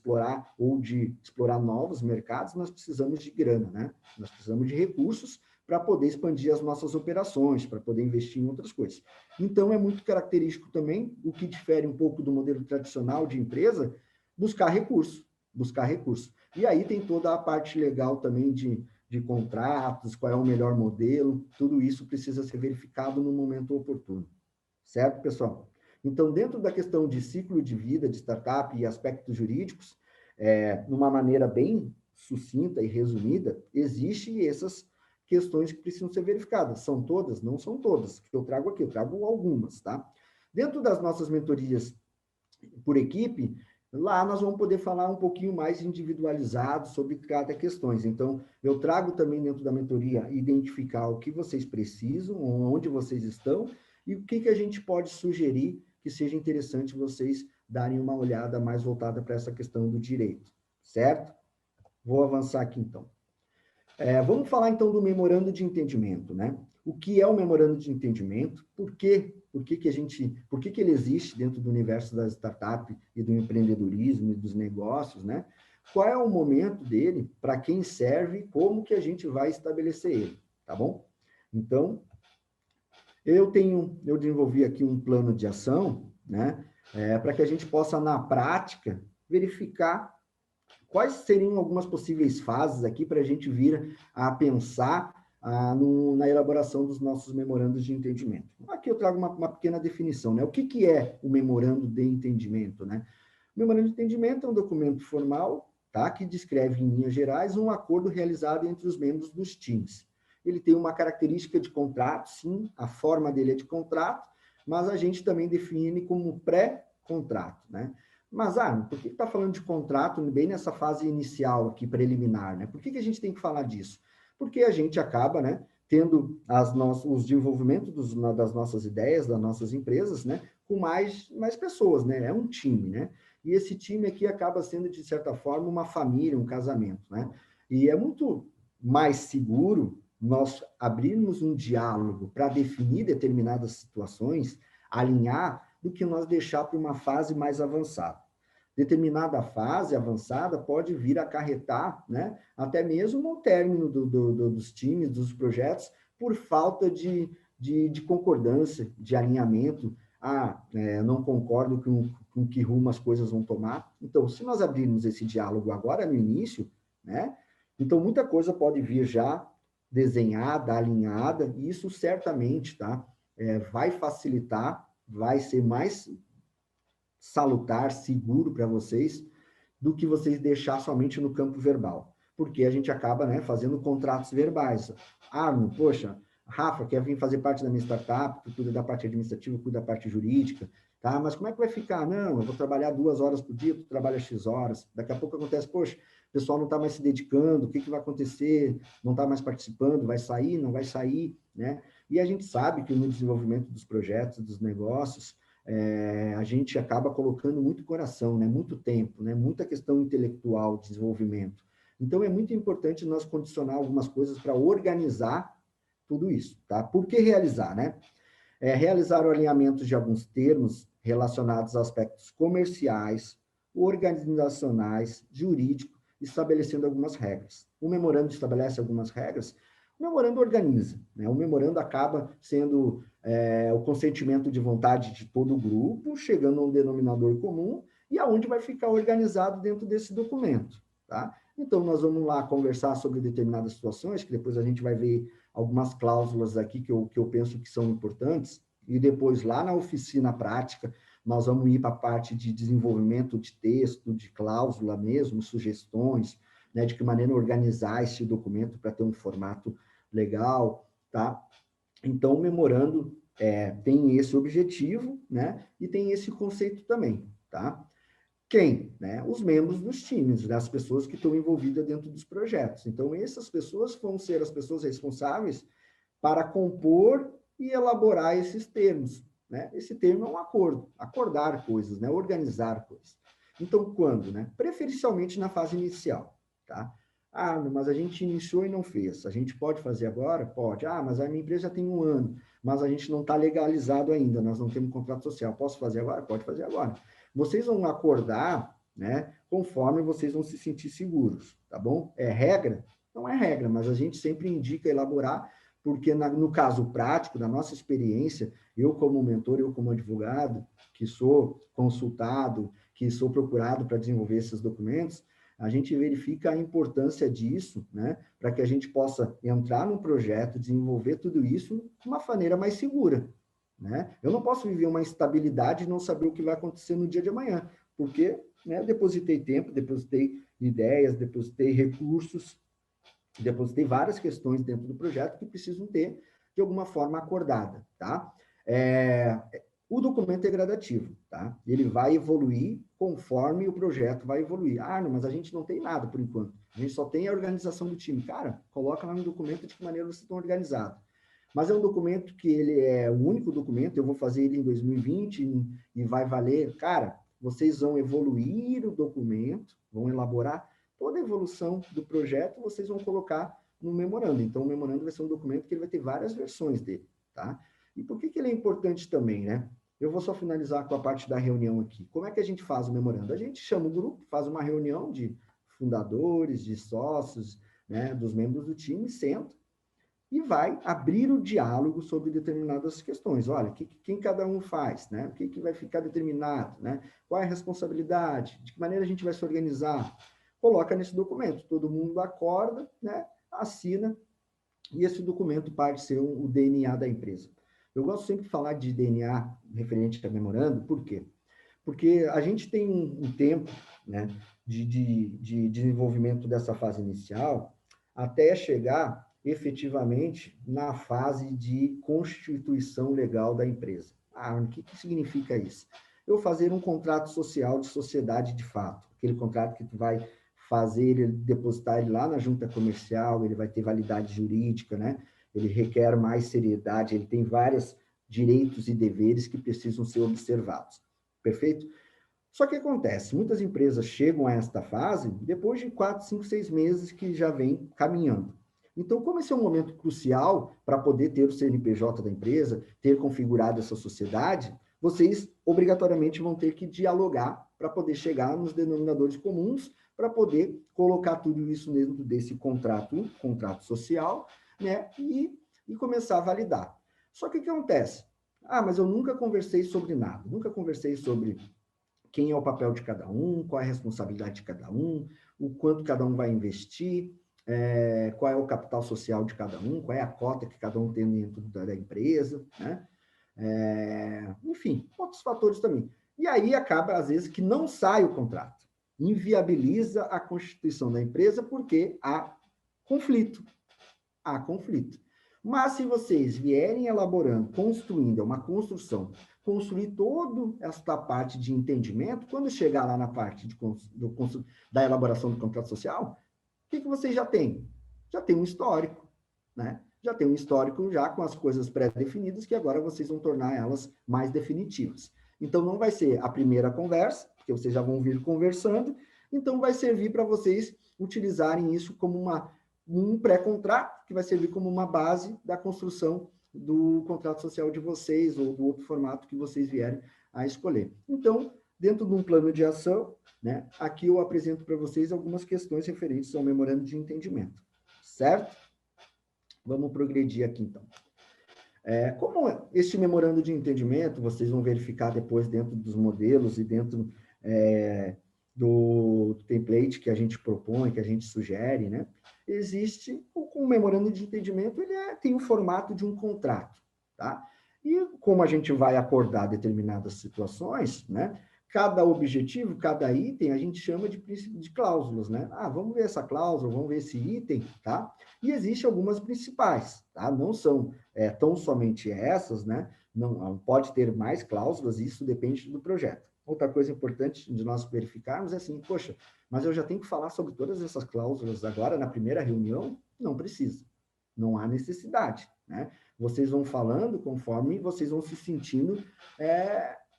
explorar novos mercados, nós precisamos de grana, né? Nós precisamos de recursos para poder expandir as nossas operações, para poder investir em outras coisas. Então, é muito característico também, o que difere um pouco do modelo tradicional de empresa, buscar recurso. E aí tem toda a parte legal também de contratos, qual é o melhor modelo, tudo isso precisa ser verificado no momento oportuno. Certo, pessoal? Então, dentro da questão de ciclo de vida de startup e aspectos jurídicos, numa maneira bem sucinta e resumida, existem essas questões que precisam ser verificadas. São todas? Não são todas. Que eu trago aqui, eu trago algumas, tá? Dentro das nossas mentorias por equipe, lá nós vamos poder falar um pouquinho mais individualizado sobre cada questão. Então, eu trago também dentro da mentoria identificar o que vocês precisam, onde vocês estão e o que a gente pode sugerir que seja interessante vocês darem uma olhada mais voltada para essa questão do direito, certo? Vou avançar aqui, então. Vamos falar, então, do memorando de entendimento, né? O que é o memorando de entendimento? Por que ele existe dentro do universo da startup e do empreendedorismo e dos negócios, né? Qual é o momento dele, para quem serve, como que a gente vai estabelecer ele, tá bom? Então, eu desenvolvi aqui um plano de ação, né? Para que a gente possa, na prática, verificar quais seriam algumas possíveis fases aqui para a gente vir a pensar na elaboração dos nossos memorandos de entendimento. Aqui eu trago uma pequena definição, né? O que é o memorando de entendimento, né? O memorando de entendimento é um documento formal, tá? Que descreve, em linhas gerais, um acordo realizado entre os membros dos times. Ele tem uma característica de contrato, sim, a forma dele é de contrato, mas a gente também define como pré-contrato, né? Mas, por que está falando de contrato bem nessa fase inicial aqui, preliminar, né? Por que a gente tem que falar disso? Porque a gente acaba, né, tendo os desenvolvimentos das nossas ideias, das nossas empresas, né, com mais pessoas, né? É um time, né? E esse time aqui acaba sendo, de certa forma, uma família, um casamento, né? E é muito mais seguro nós abrirmos um diálogo para definir determinadas situações, alinhar, do que nós deixar para uma fase mais avançada. Determinada fase avançada pode vir a acarretar, né, até mesmo o término dos times, dos projetos, por falta de concordância, de alinhamento. Não concordo com que rumo as coisas vão tomar. Então, se nós abrirmos esse diálogo agora no início, né, então muita coisa pode vir já desenhada, alinhada, e isso certamente, tá, vai facilitar, vai ser mais salutar, seguro para vocês, do que vocês deixar somente no campo verbal. Porque a gente acaba, né, fazendo contratos verbais. Poxa, Rafa, quer vir fazer parte da minha startup, tu cuida da parte administrativa, cuida da parte jurídica, tá? Mas como é que vai ficar? Não, eu vou trabalhar 2 horas por dia, tu trabalha X horas. Daqui a pouco acontece, poxa, o pessoal não está mais se dedicando, o que vai acontecer, não está mais participando, vai sair, não vai sair, né? E a gente sabe que no desenvolvimento dos projetos, dos negócios, a gente acaba colocando muito coração, né? Muito tempo, né? Muita questão intelectual, desenvolvimento. Então, é muito importante nós condicionar algumas coisas para organizar tudo isso, tá? Por que realizar, né? Realizar o alinhamento de alguns termos relacionados a aspectos comerciais, organizacionais, jurídicos, estabelecendo algumas regras. O memorando estabelece algumas regras, o memorando organiza, né? O memorando acaba sendo o consentimento de vontade de todo o grupo, chegando a um denominador comum, e aonde vai ficar organizado dentro desse documento, tá? Então, nós vamos lá conversar sobre determinadas situações, que depois a gente vai ver algumas cláusulas aqui que eu penso que são importantes, e depois, lá na oficina prática, nós vamos ir para a parte de desenvolvimento de texto, de cláusula mesmo, sugestões, né, de que maneira organizar esse documento para ter um formato legal, tá? Então, o memorando tem esse objetivo, né, e tem esse conceito também, tá? Quem? Né? Os membros dos times, né? As pessoas que estão envolvidas dentro dos projetos. Então, essas pessoas vão ser as pessoas responsáveis para compor e elaborar esses termos, né? Esse termo é um acordo, acordar coisas, né? Organizar coisas. Então, quando? Né? Preferencialmente na fase inicial, tá? Ah, mas a gente iniciou e não fez. A gente pode fazer agora? Pode. Ah, mas a minha empresa já tem 1 ano, mas a gente não está legalizado ainda, nós não temos contrato social. Posso fazer agora? Pode fazer agora. Vocês vão acordar, né, conforme vocês vão se sentir seguros, tá bom? É regra? Não é regra, mas a gente sempre indica elaborar, porque no caso prático, da nossa experiência, eu como mentor, eu como advogado, que sou consultado, que sou procurado para desenvolver esses documentos, a gente verifica a importância disso, né, para que a gente possa entrar num projeto, desenvolver tudo isso de uma maneira mais segura, né? Eu não posso viver uma instabilidade e não saber o que vai acontecer no dia de amanhã, porque, né, eu depositei tempo, depositei ideias, depositei recursos, depositei várias questões dentro do projeto que precisam ter, de alguma forma, acordada, tá? O documento é gradativo, tá? Ele vai evoluir conforme o projeto vai evoluir. Ah, não, mas a gente não tem nada por enquanto. A gente só tem a organização do time. Cara, coloca lá no documento de que maneira vocês estão organizados. Mas é um documento que ele é o único documento, eu vou fazer ele em 2020 e vai valer. Cara, vocês vão evoluir o documento, vão elaborar toda a evolução do projeto, vocês vão colocar no memorando. Então, o memorando vai ser um documento que ele vai ter várias versões dele, tá? E por que ele é importante também, né? Eu vou só finalizar com a parte da reunião aqui. Como é que a gente faz o memorando? A gente chama o grupo, faz uma reunião de fundadores, de sócios, né, dos membros do time, senta e vai abrir o diálogo sobre determinadas questões. Olha, quem cada um faz, né? O que vai ficar determinado, né? Qual é a responsabilidade? De que maneira a gente vai se organizar? Coloca nesse documento. Todo mundo acorda, né? Assina, e esse documento pode ser o DNA da empresa. Eu gosto sempre de falar de DNA referente a memorando, por quê? Porque a gente tem um tempo, né, de desenvolvimento dessa fase inicial até chegar efetivamente na fase de constituição legal da empresa. Ah, o que significa isso? Eu fazer um contrato social de sociedade de fato, aquele contrato que tu vai fazer ele, depositar ele lá na junta comercial, ele vai ter validade jurídica, né? Ele requer mais seriedade, ele tem vários direitos e deveres que precisam ser observados. Perfeito? Só que acontece, muitas empresas chegam a esta fase depois de 4, 5, 6 meses que já vem caminhando. Então, como esse é um momento crucial para poder ter o CNPJ da empresa, ter configurado essa sociedade, vocês obrigatoriamente vão ter que dialogar para poder chegar nos denominadores comuns, para poder colocar tudo isso dentro desse contrato social, né, e começar a validar. Só que o que acontece? Ah, mas eu nunca conversei sobre nada, nunca conversei sobre quem é o papel de cada um, qual é a responsabilidade de cada um, o quanto cada um vai investir, qual é o capital social de cada um, qual é a cota que cada um tem dentro da empresa, né? Enfim, outros fatores também. E aí acaba, às vezes, que não sai o contrato, inviabiliza a constituição da empresa porque há conflito. Há conflito. Mas se vocês vierem elaborando, construindo, é uma construção, construir toda esta parte de entendimento, quando chegar lá na parte da elaboração do contrato social, o que vocês já têm? Já tem um histórico, né? Já tem um histórico já com as coisas pré-definidas, que agora vocês vão tornar elas mais definitivas. Então, não vai ser a primeira conversa, porque vocês já vão vir conversando, então vai servir para vocês utilizarem isso como um pré-contrato, que vai servir como uma base da construção do contrato social de vocês, ou do outro formato que vocês vierem a escolher. Então, dentro de um plano de ação, né, aqui eu apresento para vocês algumas questões referentes ao memorando de entendimento, certo? Vamos progredir aqui, então. Como este memorando de entendimento, vocês vão verificar depois dentro dos modelos e dentro do template que a gente propõe, que a gente sugere, né? Existe o memorando de entendimento, ele tem o formato de um contrato, tá? E como a gente vai acordar determinadas situações, né? Cada objetivo, cada item, a gente chama de cláusulas, né? Vamos ver essa cláusula, vamos ver esse item, tá? E existem algumas principais, tá? Não são tão somente essas, né? Não pode ter mais cláusulas, isso depende do projeto. Outra coisa importante de nós verificarmos é assim, poxa, mas eu já tenho que falar sobre todas essas cláusulas agora na primeira reunião? Não precisa, não há necessidade, né? Vocês vão falando conforme vocês vão se sentindo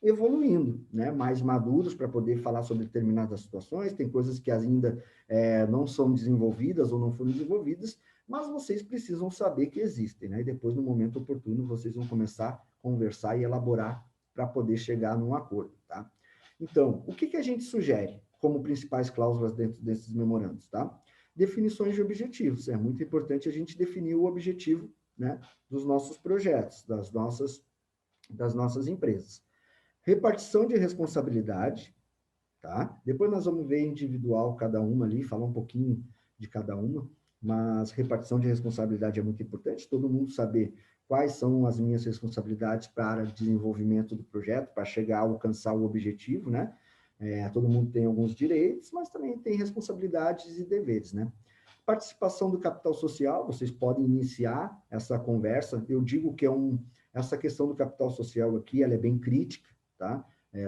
evoluindo, né? Mais maduros para poder falar sobre determinadas situações, tem coisas que ainda não são desenvolvidas ou não foram desenvolvidas, mas vocês precisam saber que existem, né? E depois, no momento oportuno, vocês vão começar a conversar e elaborar para poder chegar num acordo, tá? Então, o que a gente sugere como principais cláusulas dentro desses memorandos, tá? Definições de objetivos. É muito importante a gente definir o objetivo, né, dos nossos projetos, das nossas empresas. Repartição de responsabilidade, tá? Depois nós vamos ver individual cada uma ali, falar um pouquinho de cada uma, mas repartição de responsabilidade é muito importante, todo mundo saber quais são as minhas responsabilidades para o desenvolvimento do projeto, para chegar a alcançar o objetivo, né? Todo mundo tem alguns direitos, mas também tem responsabilidades e deveres, né? Participação do capital social, vocês podem iniciar essa conversa, eu digo que essa questão do capital social aqui, ela é bem crítica, tá?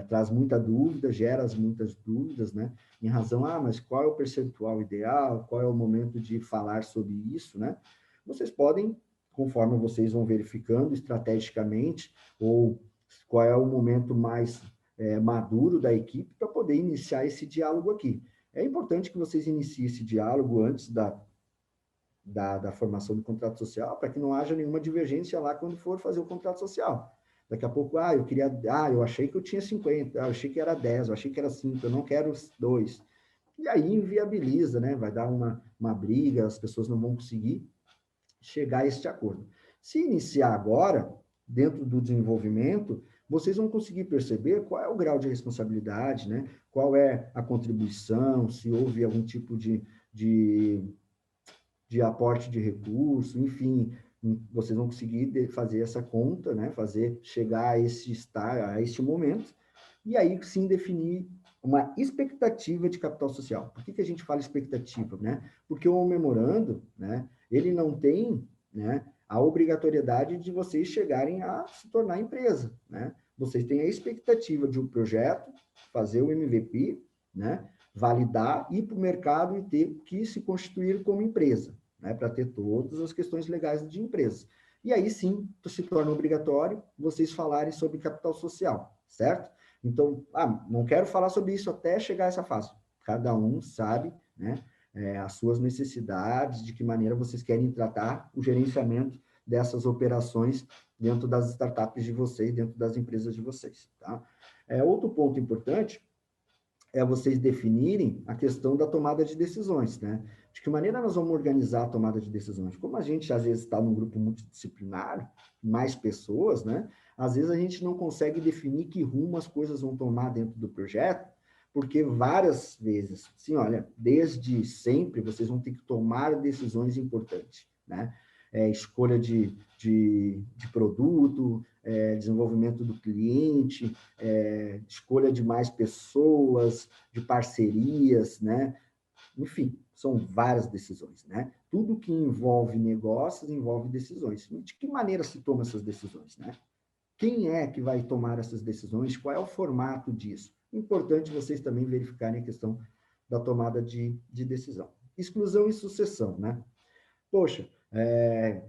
Traz muita dúvida, gera muitas dúvidas, né? Em razão, mas qual é o percentual ideal, qual é o momento de falar sobre isso, né? Vocês podem, conforme vocês vão verificando estrategicamente, ou qual é o momento mais maduro da equipe para poder iniciar esse diálogo aqui. É importante que vocês iniciem esse diálogo antes da formação do contrato social, para que não haja nenhuma divergência lá quando for fazer o contrato social. Daqui a pouco, eu achei que eu tinha 50, eu achei que era 10, eu achei que era 5, eu não quero 2. E aí inviabiliza, né? Vai dar uma briga, as pessoas não vão conseguir chegar a este acordo. Se iniciar agora, dentro do desenvolvimento, vocês vão conseguir perceber qual é o grau de responsabilidade, né? Qual é a contribuição, se houve algum tipo de aporte de recurso, enfim, vocês vão conseguir fazer essa conta, né? Fazer chegar a esse momento, e aí sim definir uma expectativa de capital social. Por que a gente fala expectativa, né? Porque o memorando, né, ele não tem, né, a obrigatoriedade de vocês chegarem a se tornar empresa, né? Vocês têm a expectativa de um projeto, fazer o MVP, né, validar, ir para o mercado e ter que se constituir como empresa, né, para ter todas as questões legais de empresa. E aí sim, se torna obrigatório vocês falarem sobre capital social, certo? Então, não quero falar sobre isso até chegar a essa fase. Cada um sabe, né, as suas necessidades, de que maneira vocês querem tratar o gerenciamento dessas operações dentro das startups de vocês, dentro das empresas de vocês, tá? Outro ponto importante é vocês definirem a questão da tomada de decisões, né? De que maneira nós vamos organizar a tomada de decisões? Como a gente, às vezes, está num grupo multidisciplinar, mais pessoas, né? Às vezes a gente não consegue definir que rumo as coisas vão tomar dentro do projeto, porque várias vezes, assim, olha, desde sempre vocês vão ter que tomar decisões importantes, né? Escolha de produto, desenvolvimento do cliente, escolha de mais pessoas, de parcerias, né? Enfim, são várias decisões, né? Tudo que envolve negócios envolve decisões. De que maneira se toma essas decisões, né? Quem é que vai tomar essas decisões? Qual é o formato disso? Importante vocês também verificarem a questão da tomada de decisão. Exclusão e sucessão, né? Poxa,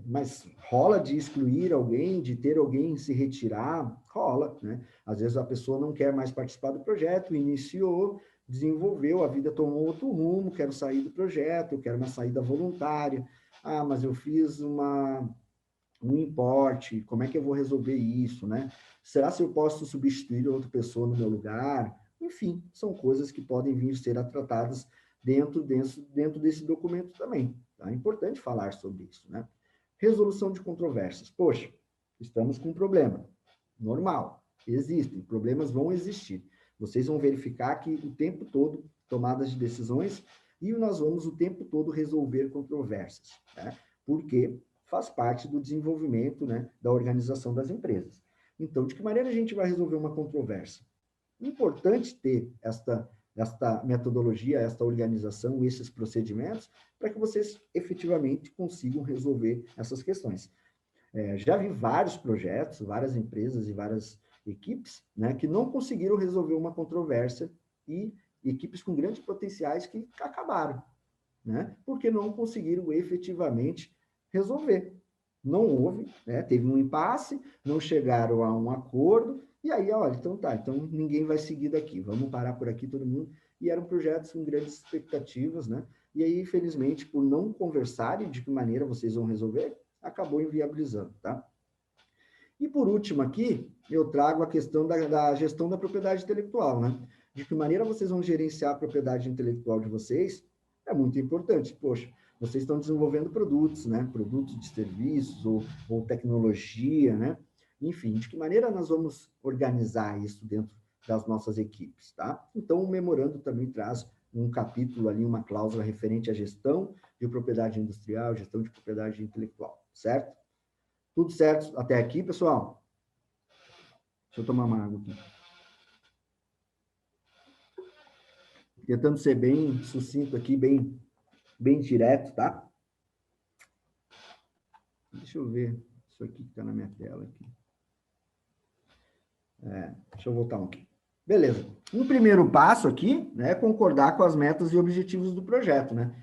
mas rola de excluir alguém, de ter alguém se retirar? Rola, né? Às vezes a pessoa não quer mais participar do projeto, iniciou, desenvolveu, a vida tomou outro rumo, quero sair do projeto, eu quero uma saída voluntária. Ah, mas eu fiz um importe, como é que eu vou resolver isso, né? Será se eu posso substituir outra pessoa no meu lugar? Enfim, são coisas que podem vir ser tratadas dentro desse documento também. Tá? É importante falar sobre isso, né? Resolução de controvérsias. Poxa, estamos com um problema. Normal, existem, problemas vão existir. Vocês vão verificar que o tempo todo, tomadas de decisões, e nós vamos o tempo todo resolver controvérsias, né? Porque faz parte do desenvolvimento, né, da organização das empresas. Então, de que maneira a gente vai resolver uma controvérsia? Importante ter esta metodologia, esta organização, esses procedimentos, para que vocês efetivamente consigam resolver essas questões. Já vi vários projetos, várias empresas e várias equipes, né, que não conseguiram resolver uma controvérsia e equipes com grandes potenciais que acabaram, né, porque não conseguiram efetivamente resolver. Não houve, né, teve um impasse, não chegaram a um acordo, e aí, olha, então tá, então ninguém vai seguir daqui, vamos parar por aqui todo mundo, e eram projetos com grandes expectativas, né, e aí, infelizmente, por não conversarem de que maneira vocês vão resolver, acabou inviabilizando, tá? E por último aqui, eu trago a questão da gestão da propriedade intelectual, né? De que maneira vocês vão gerenciar a propriedade intelectual de vocês é muito importante. Poxa, vocês estão desenvolvendo produtos, né? Produtos de serviços ou tecnologia, né? Enfim, de que maneira nós vamos organizar isso dentro das nossas equipes, tá? Então, o memorando também traz um capítulo ali, uma cláusula referente à gestão de propriedade industrial, gestão de propriedade intelectual, certo? Tudo certo até aqui, pessoal? Deixa eu tomar uma água aqui. Tentando ser bem sucinto aqui, bem direto, tá? Deixa eu ver isso aqui que está na minha tela aqui. Deixa eu voltar um aqui. Beleza. Um primeiro passo aqui, né, é concordar com as metas e objetivos do projeto, né?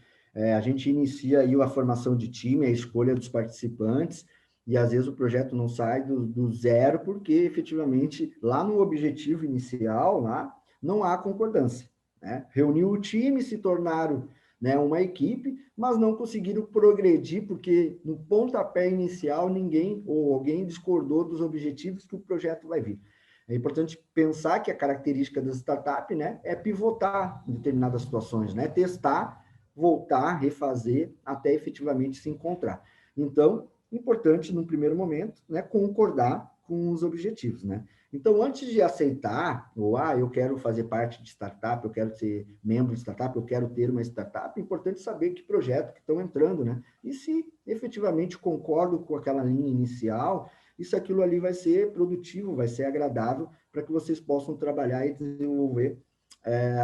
A gente inicia aí a formação de time, a escolha dos participantes, e às vezes o projeto não sai do zero, porque efetivamente lá no objetivo inicial, lá, não há concordância, né? Reuniu o time, se tornaram, né, uma equipe, mas não conseguiram progredir, porque no pontapé inicial ninguém ou alguém discordou dos objetivos que o projeto vai vir. É importante pensar que a característica das startups, né, é pivotar em determinadas situações, né, testar, voltar, refazer, até efetivamente se encontrar. Então, importante, num primeiro momento, né, concordar com os objetivos, né? Então, antes de aceitar, ou, eu quero fazer parte de startup, eu quero ser membro de startup, eu quero ter uma startup, é importante saber que projeto que estão entrando, né? E se efetivamente concordo com aquela linha inicial, isso aquilo ali vai ser produtivo, vai ser agradável para que vocês possam trabalhar e desenvolver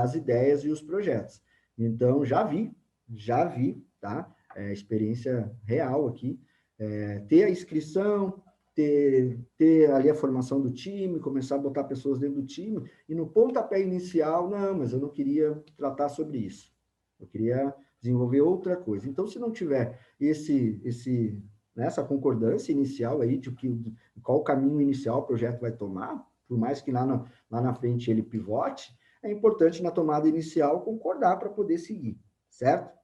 as ideias e os projetos. Então, já vi, tá? Experiência real aqui, ter a inscrição, ter ali a formação do time, começar a botar pessoas dentro do time, e no pontapé inicial, não, mas eu não queria tratar sobre isso. Eu queria desenvolver outra coisa. Então, se não tiver essa concordância inicial aí de qual o caminho inicial o projeto vai tomar, por mais que lá na frente ele pivote, é importante na tomada inicial concordar para poder seguir, certo?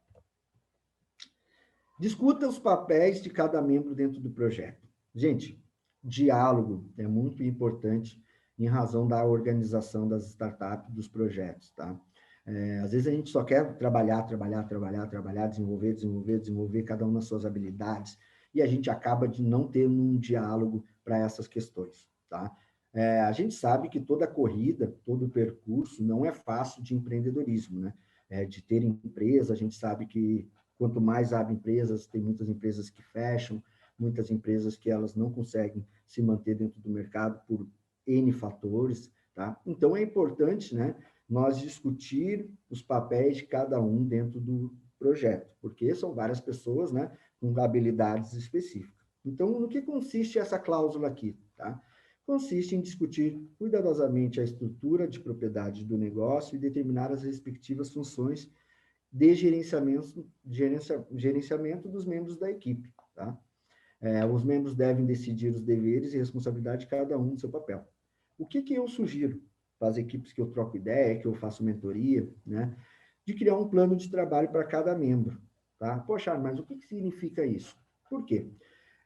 Discuta os papéis de cada membro dentro do projeto. Gente, diálogo é muito importante em razão da organização das startups, dos projetos, tá? Às vezes a gente só quer trabalhar, desenvolver, cada um nas suas habilidades, e a gente acaba de não ter um diálogo para essas questões, tá? A gente sabe que toda corrida, todo percurso não é fácil de empreendedorismo, né? De ter empresa, a gente sabe que quanto mais abre empresas, tem muitas empresas que fecham, muitas empresas que elas não conseguem se manter dentro do mercado por N fatores, tá? Então, é importante, né, nós discutir os papéis de cada um dentro do projeto, porque são várias pessoas, né, com habilidades específicas. Então, no que consiste essa cláusula aqui, tá? Consiste em discutir cuidadosamente a estrutura de propriedade do negócio e determinar as respectivas funções de gerenciamento dos membros da equipe, tá? Os membros devem decidir os deveres e responsabilidade de cada um no seu papel. O que eu sugiro para as equipes que eu troco ideia, que eu faço mentoria, né? De criar um plano de trabalho para cada membro, tá? Poxa, mas o que significa isso? Por quê?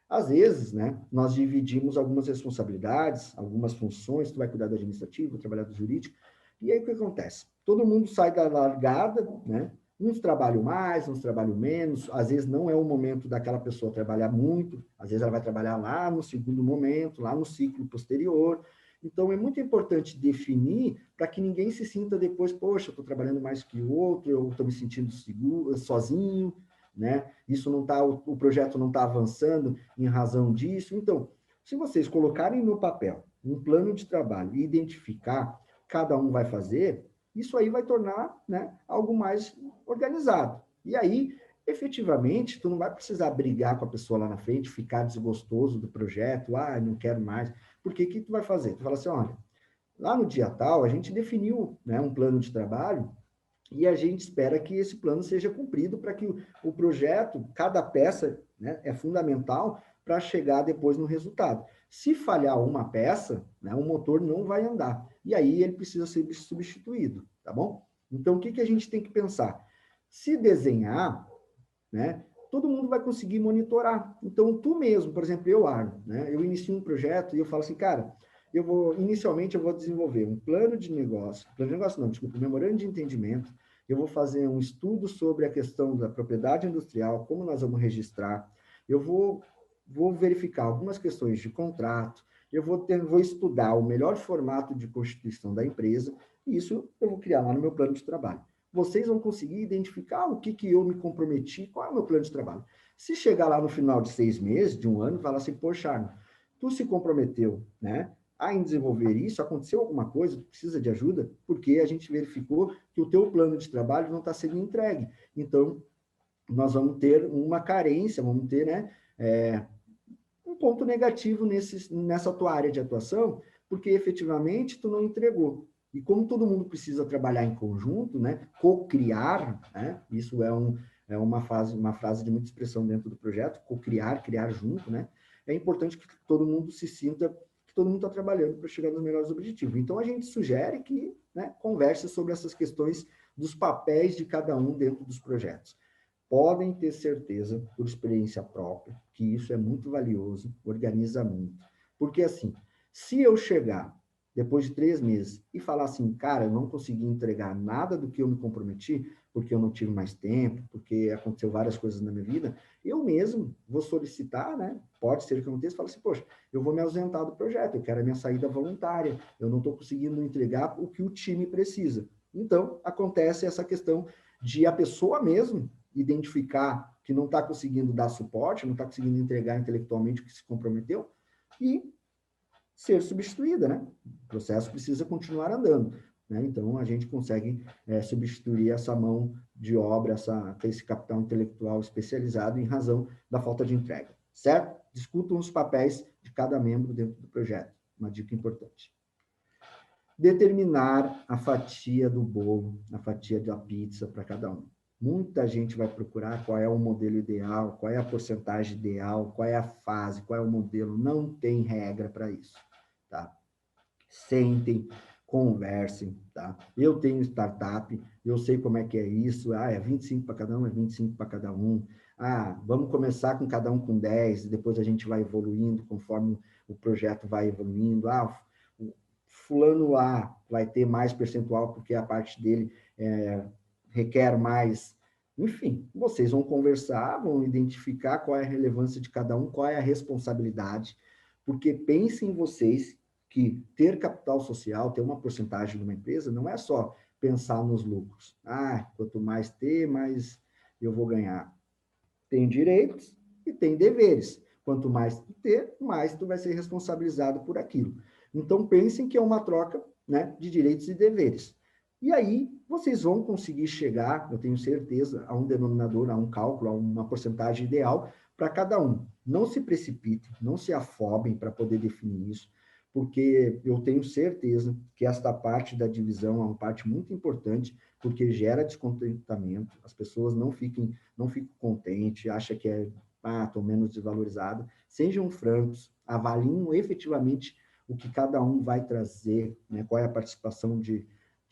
Às vezes, né, nós dividimos algumas responsabilidades, algumas funções, tu vai cuidar do administrativo, trabalhar do jurídico, e aí o que acontece? Todo mundo sai da largada, né? Uns trabalham mais, uns trabalham menos, às vezes não é o momento daquela pessoa trabalhar muito, às vezes ela vai trabalhar lá no segundo momento, lá no ciclo posterior. Então, é muito importante definir para que ninguém se sinta depois, poxa, eu estou trabalhando mais que o outro, eu estou me sentindo seguro, sozinho, né? Isso não tá, o projeto não está avançando em razão disso. Então, se vocês colocarem no papel um plano de trabalho e identificar cada um vai fazer, isso aí vai tornar, né, algo mais organizado. E aí, efetivamente, tu não vai precisar brigar com a pessoa lá na frente, ficar desgostoso do projeto, não quero mais. Porque o que tu vai fazer? Tu fala assim, olha, lá no dia tal, a gente definiu, né, um plano de trabalho e a gente espera que esse plano seja cumprido para que o projeto, cada peça, né, é fundamental para chegar depois no resultado. Se falhar uma peça, né, o motor não vai andar. E aí ele precisa ser substituído, tá bom? Então, o que a gente tem que pensar? Se desenhar, né, todo mundo vai conseguir monitorar. Então, tu mesmo, por exemplo, eu, Arno, né, eu inicio um projeto e eu falo assim, cara, inicialmente eu vou desenvolver um plano de negócio, um memorando de entendimento, eu vou fazer um estudo sobre a questão da propriedade industrial, como nós vamos registrar, eu vou verificar algumas questões de contrato, eu vou estudar o melhor formato de constituição da empresa, e isso eu vou criar lá no meu plano de trabalho. Vocês vão conseguir identificar o que eu me comprometi, qual é o meu plano de trabalho. Se chegar lá no final de 6 meses, de um ano, falar assim, poxa, Arno, tu se comprometeu, né, em desenvolver isso, aconteceu alguma coisa, tu precisa de ajuda, porque a gente verificou que o teu plano de trabalho não está sendo entregue. Então, nós vamos ter uma carência, vamos ter, né, um ponto negativo nessa tua área de atuação, porque efetivamente tu não entregou. E como todo mundo precisa trabalhar em conjunto, né, co-criar, né, isso é uma frase de muita expressão dentro do projeto, co-criar, criar junto, né, é importante que todo mundo se sinta que todo mundo está trabalhando para chegar nos melhores objetivos. Então, a gente sugere que, né, converse sobre essas questões dos papéis de cada um dentro dos projetos. Podem ter certeza, por experiência própria, que isso é muito valioso, organiza muito. Porque, assim, se eu chegar depois de 3 meses e falar assim, cara, eu não consegui entregar nada do que eu me comprometi, porque eu não tive mais tempo, porque aconteceu várias coisas na minha vida, eu mesmo vou solicitar, né? Pode ser que aconteça, fala assim, poxa, eu vou me ausentar do projeto, eu quero a minha saída voluntária, eu não estou conseguindo entregar o que o time precisa. Então, acontece essa questão de a pessoa mesmo identificar que não está conseguindo dar suporte, não está conseguindo entregar intelectualmente o que se comprometeu, e ser substituída, né? O processo precisa continuar andando, né? Então, a gente consegue substituir essa mão de obra, esse capital intelectual especializado em razão da falta de entrega, certo? Discutam os papéis de cada membro dentro do projeto, uma dica importante. Determinar a fatia do bolo, a fatia da pizza para cada um. Muita gente vai procurar qual é o modelo ideal, qual é a porcentagem ideal, qual é a fase, qual é o modelo. Não tem regra para isso, tá? Sentem, conversem, tá? Eu tenho startup, eu sei como é que é isso. É 25 para cada um, é 25 para cada um. Vamos começar com cada um com 10, e depois a gente vai evoluindo conforme o projeto vai evoluindo. Fulano A vai ter mais percentual porque a parte dele requer mais. Enfim, vocês vão conversar, vão identificar qual é a relevância de cada um, qual é a responsabilidade, porque pensem em vocês que ter capital social, ter uma porcentagem de uma empresa, não é só pensar nos lucros. Quanto mais ter, mais eu vou ganhar. Tem direitos e tem deveres. Quanto mais tu ter, mais tu vai ser responsabilizado por aquilo. Então, pensem que é uma troca, né, de direitos e deveres. E aí, vocês vão conseguir chegar, eu tenho certeza, a um denominador, a um cálculo, a uma porcentagem ideal para cada um. Não se precipitem, não se afobem para poder definir isso, porque eu tenho certeza que esta parte da divisão é uma parte muito importante, porque gera descontentamento, as pessoas não ficam contentes, acham que estou menos desvalorizado. Sejam francos, avaliem efetivamente o que cada um vai trazer, né? Qual é a participação de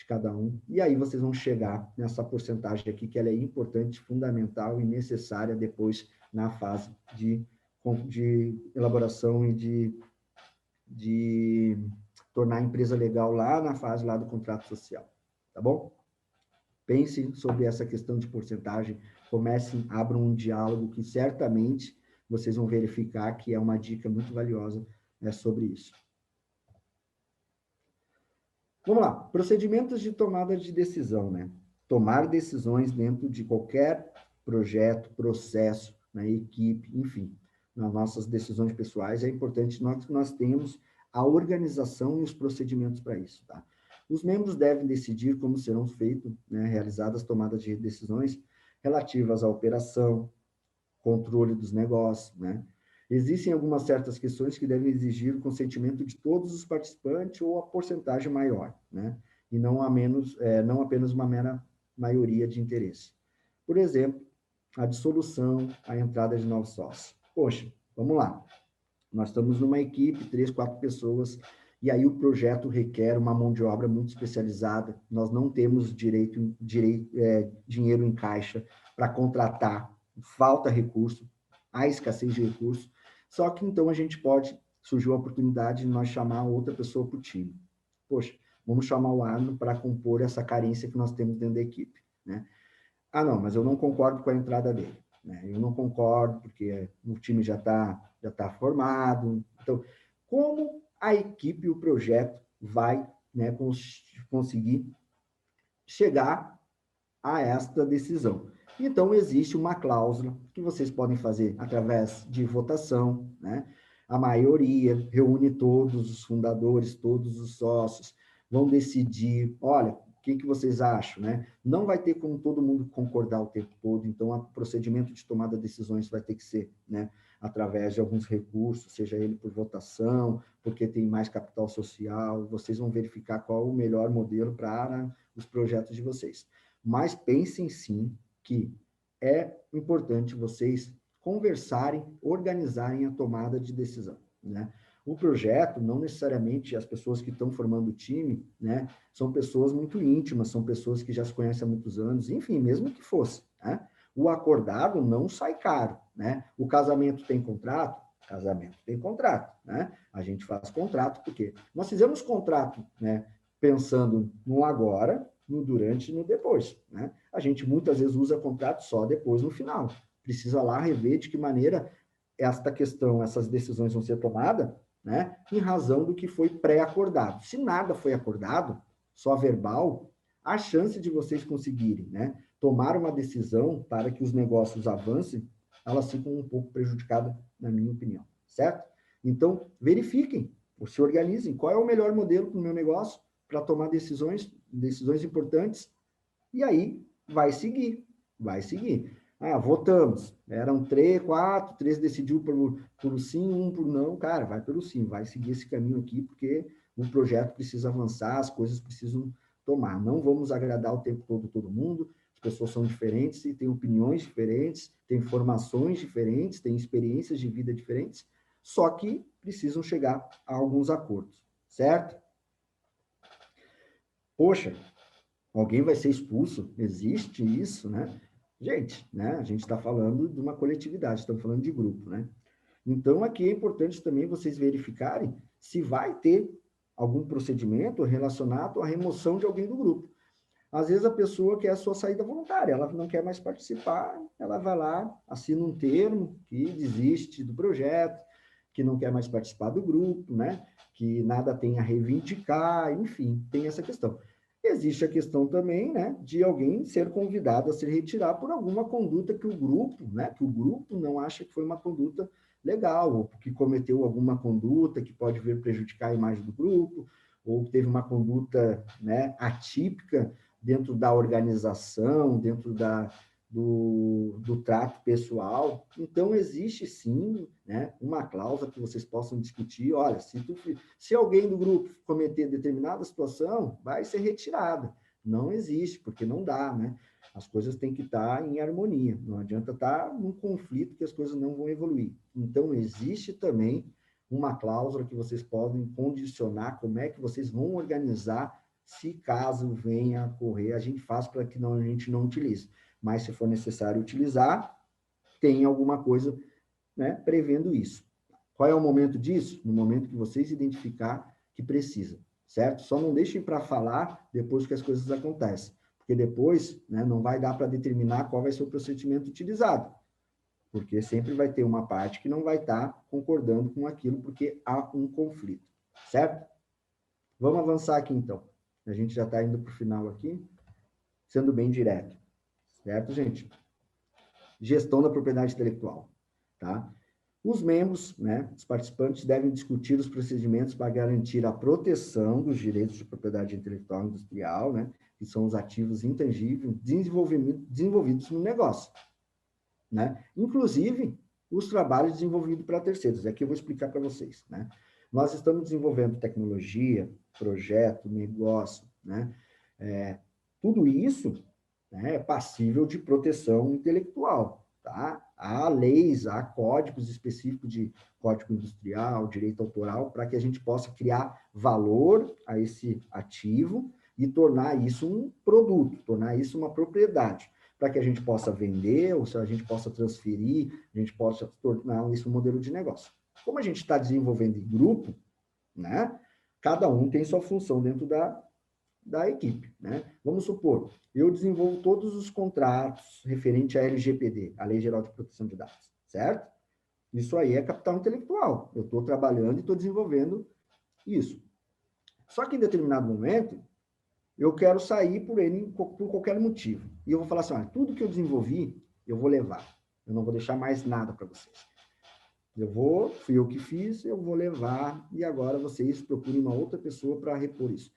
cada um, e aí vocês vão chegar nessa porcentagem aqui, que ela é importante, fundamental e necessária depois na fase de elaboração e de tornar a empresa legal lá na fase lá do contrato social, tá bom? Pensem sobre essa questão de porcentagem, comecem, abram um diálogo que certamente vocês vão verificar que é uma dica muito valiosa, né, sobre isso. Vamos lá, procedimentos de tomada de decisão, né? Tomar decisões dentro de qualquer projeto, processo, né, equipe, enfim, nas nossas decisões pessoais, é importante nós tenhamos a organização e os procedimentos para isso, tá? Os membros devem decidir como serão feitas, né, realizadas as tomadas de decisões relativas à operação, controle dos negócios, né? Existem algumas certas questões que devem exigir o consentimento de todos os participantes ou a porcentagem maior, né? E não apenas uma mera maioria de interesse. Por exemplo, a dissolução, a entrada de novos sócios. Poxa, vamos lá. Nós estamos numa equipe, 3, 4 pessoas, e aí o projeto requer uma mão de obra muito especializada. Nós não temos dinheiro em caixa para contratar, falta recurso, há escassez de recursos. Só que, então, surgiu a oportunidade de nós chamar outra pessoa para o time. Poxa, vamos chamar o Arno para compor essa carência que nós temos dentro da equipe, né? Ah, não, mas eu não concordo com a entrada dele, né? Eu não concordo porque o time já tá formado. Então, como a equipe e o projeto vai, né, conseguir chegar a esta decisão? Então, existe uma cláusula que vocês podem fazer através de votação, né? A maioria reúne todos os fundadores, todos os sócios, vão decidir, olha, o que vocês acham, né? Não vai ter como todo mundo concordar o tempo todo, então o procedimento de tomada de decisões vai ter que ser, né, através de alguns recursos, seja ele por votação, porque tem mais capital social, vocês vão verificar qual o melhor modelo para os projetos de vocês. Mas pensem sim que é importante vocês conversarem, organizarem a tomada de decisão, né? O projeto, não necessariamente as pessoas que estão formando o time, né, são pessoas muito íntimas, são pessoas que já se conhecem há muitos anos, enfim, mesmo que fosse, né? O acordado não sai caro, né? O casamento tem contrato? Casamento tem contrato, né? A gente faz contrato porque nós fizemos contrato, né, pensando no agora, no durante e no depois, né? A gente muitas vezes usa contrato só depois no final. Precisa lá rever de que maneira essas decisões vão ser tomadas, né? Em razão do que foi pré-acordado. Se nada foi acordado, só verbal, a chance de vocês conseguirem, né, tomar uma decisão para que os negócios avancem, elas ficam um pouco prejudicadas, na minha opinião, certo? Então, verifiquem, ou se organizem, qual é o melhor modelo para o meu negócio, para tomar decisões importantes, e aí vai seguir. Ah, votamos, eram 3, 4, 3 decidiu por sim, 1 por não, cara, vai pelo sim, vai seguir esse caminho aqui, porque o projeto precisa avançar, as coisas precisam tomar, não vamos agradar o tempo todo mundo, as pessoas são diferentes e têm opiniões diferentes, têm formações diferentes, têm experiências de vida diferentes, só que precisam chegar a alguns acordos, certo? Poxa, alguém vai ser expulso? Existe isso, né? Gente, né? A gente está falando de uma coletividade, estamos falando de grupo, né? Então, aqui é importante também vocês verificarem se vai ter algum procedimento relacionado à remoção de alguém do grupo. Às vezes a pessoa quer a sua saída voluntária, ela não quer mais participar, ela vai lá, assina um termo que desiste do projeto, que não quer mais participar do grupo, né? Que nada tem a reivindicar, enfim, tem essa questão. Existe a questão também, né, de alguém ser convidado a se retirar por alguma conduta que o grupo, né, que o grupo não acha que foi uma conduta legal, ou que cometeu alguma conduta que pode vir prejudicar a imagem do grupo, ou teve uma conduta, né, atípica dentro da organização, dentro do trato pessoal. Então, existe sim, né, uma cláusula que vocês possam discutir. Olha, se alguém do grupo cometer determinada situação, vai ser retirada. Não existe, porque não dá, né? As coisas têm que estar em harmonia. Não adianta estar num conflito que as coisas não vão evoluir. Então, existe também uma cláusula que vocês podem condicionar como é que vocês vão organizar se caso venha a ocorrer. A gente faz para que a gente não utilize. Mas, se for necessário utilizar, tem alguma coisa, né, prevendo isso. Qual é o momento disso? No momento que vocês identificar que precisa, certo? Só não deixem para falar depois que as coisas acontecem, porque depois, né, não vai dar para determinar qual vai ser o procedimento utilizado, porque sempre vai ter uma parte que não vai estar concordando com aquilo, porque há um conflito, certo? Vamos avançar aqui, então. A gente já está indo para o final aqui, sendo bem direto. Certo, gente? Gestão da propriedade intelectual, tá? Os membros, né, os participantes devem discutir os procedimentos para garantir a proteção dos direitos de propriedade intelectual industrial, né, que são os ativos intangíveis desenvolvidos no negócio, né? Inclusive, os trabalhos desenvolvidos para terceiros. Aqui eu vou explicar para vocês, né? Nós estamos desenvolvendo tecnologia, projeto, negócio, né? Tudo isso, né, é passível de proteção intelectual, tá? Há leis, há códigos específicos de código industrial, direito autoral, para que a gente possa criar valor a esse ativo e tornar isso um produto, tornar isso uma propriedade, para que a gente possa vender, ou se a gente possa transferir, a gente possa tornar isso um modelo de negócio. Como a gente está desenvolvendo em grupo, né, cada um tem sua função dentro da equipe, né? Vamos supor, eu desenvolvo todos os contratos referente à LGPD, a Lei Geral de Proteção de Dados, certo? Isso aí é capital intelectual. Eu estou trabalhando e estou desenvolvendo isso. Só que em determinado momento, eu quero sair por qualquer motivo. E eu vou falar assim, olha, tudo que eu desenvolvi, eu vou levar. Eu não vou deixar mais nada para vocês. Fui eu que fiz, eu vou levar, e agora vocês procurem uma outra pessoa para repor isso.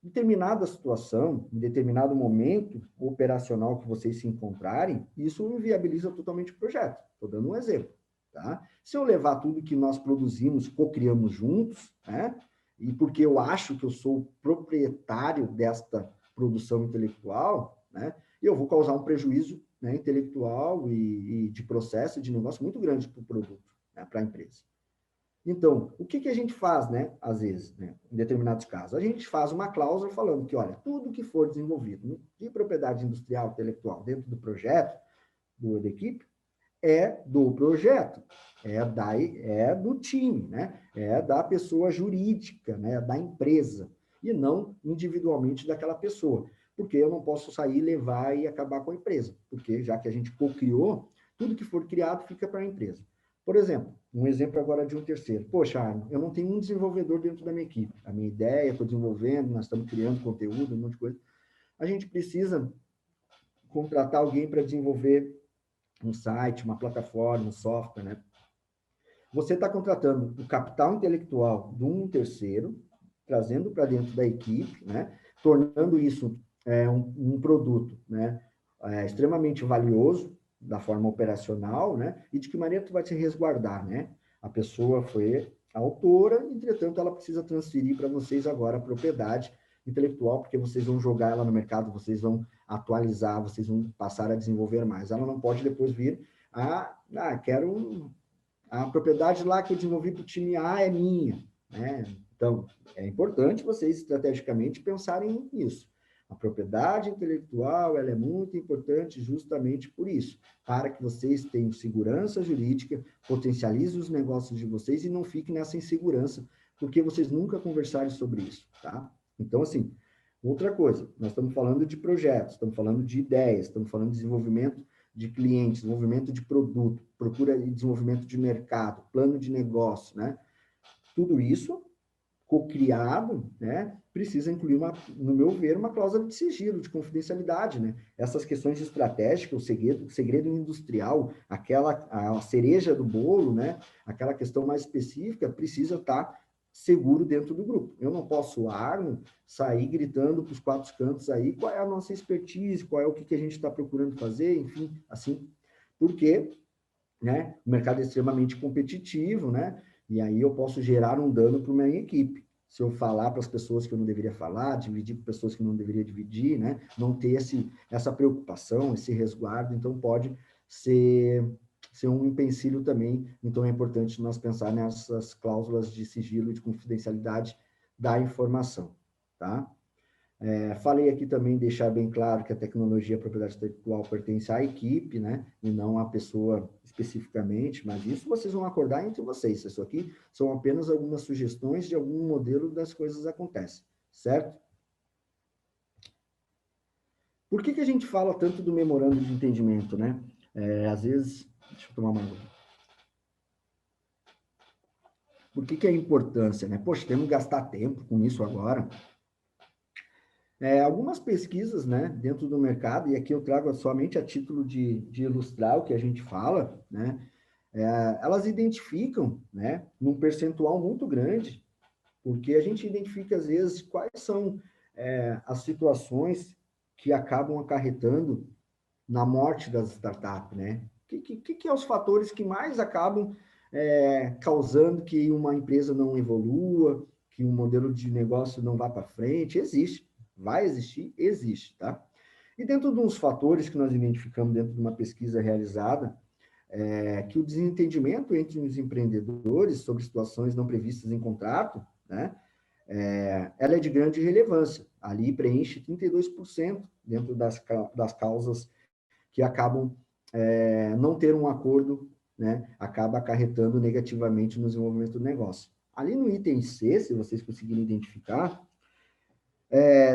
Em determinada situação, em determinado momento operacional que vocês se encontrarem, isso inviabiliza totalmente o projeto. Estou dando um exemplo, tá? Se eu levar tudo que nós produzimos, co-criamos juntos, né? E porque eu acho que eu sou proprietário desta produção intelectual, né? Eu vou causar um prejuízo, né, intelectual e de processo de negócio muito grande para o produto, né, para a empresa. Então, o que a gente faz, né, às vezes, né, em determinados casos? A gente faz uma cláusula falando que, olha, tudo que for desenvolvido de propriedade industrial, intelectual, dentro do projeto, da equipe, é do projeto, é do time, né, é da pessoa jurídica, né, da empresa, e não individualmente daquela pessoa, porque eu não posso sair, levar e acabar com a empresa, porque já que a gente co-criou, tudo que for criado fica para a empresa. Por exemplo, um exemplo agora de um terceiro. Poxa, Arno, eu não tenho um desenvolvedor dentro da minha equipe. A minha ideia, estou desenvolvendo, nós estamos criando conteúdo, um monte de coisa. A gente precisa contratar alguém para desenvolver um site, uma plataforma, um software, né? Você está contratando o capital intelectual de um terceiro, trazendo para dentro da equipe, né? Tornando isso um produto, né, extremamente valioso, da forma operacional, né? E de que maneira tu vai se resguardar, né? A pessoa foi a autora, entretanto, ela precisa transferir para vocês agora a propriedade intelectual, porque vocês vão jogar ela no mercado, vocês vão atualizar, vocês vão passar a desenvolver mais. Ela não pode depois vir quero a propriedade lá que eu desenvolvi para o time A é minha, né? Então, é importante vocês estrategicamente pensarem nisso. A propriedade intelectual, ela é muito importante justamente por isso, para que vocês tenham segurança jurídica, potencializem os negócios de vocês e não fiquem nessa insegurança, porque vocês nunca conversaram sobre isso, tá? Então, assim, outra coisa, nós estamos falando de projetos, estamos falando de ideias, estamos falando de desenvolvimento de clientes, desenvolvimento de produto, procura e desenvolvimento de mercado, plano de negócio, né? Tudo isso co-criado, né, precisa incluir, no meu ver, uma cláusula de sigilo, de confidencialidade, né? Essas questões estratégicas, o segredo industrial, a cereja do bolo, né, aquela questão mais específica, precisa estar seguro dentro do grupo. Eu não posso, Arno, sair gritando para os quatro cantos aí qual é a nossa expertise, qual é o que a gente está procurando fazer, enfim, assim, porque, né, o mercado é extremamente competitivo, né, e aí eu posso gerar um dano para a minha equipe. Se eu falar para as pessoas que eu não deveria falar, dividir com pessoas que não deveria dividir, né, não ter essa preocupação, esse resguardo, então pode ser um empecilho também. Então é importante nós pensar nessas cláusulas de sigilo e de confidencialidade da informação, tá? Falei aqui também, deixar bem claro que a tecnologia, a propriedade intelectual pertence à equipe, né, e não à pessoa especificamente, mas isso vocês vão acordar entre vocês. Isso aqui são apenas algumas sugestões de algum modelo das coisas acontecem, certo? Por que a gente fala tanto do memorando de entendimento, né? Às vezes, deixa eu tomar uma água. Por que a importância, né? Poxa, temos que gastar tempo com isso agora. Algumas pesquisas, né, dentro do mercado, e aqui eu trago somente a título de ilustrar o que a gente fala, né, elas identificam, né, num percentual muito grande, porque a gente identifica, às vezes, quais são as situações que acabam acarretando na morte das startups, né? Que é os fatores que mais acabam causando que uma empresa não evolua, que um modelo de negócio não vá para frente? Existe. Vai existir? Existe, tá? E dentro de uns fatores que nós identificamos dentro de uma pesquisa realizada, que o desentendimento entre os empreendedores sobre situações não previstas em contrato, né, ela é de grande relevância. Ali preenche 32% dentro das causas que acabam não ter um acordo, né, acaba acarretando negativamente no desenvolvimento do negócio. Ali no item C, se vocês conseguirem identificar,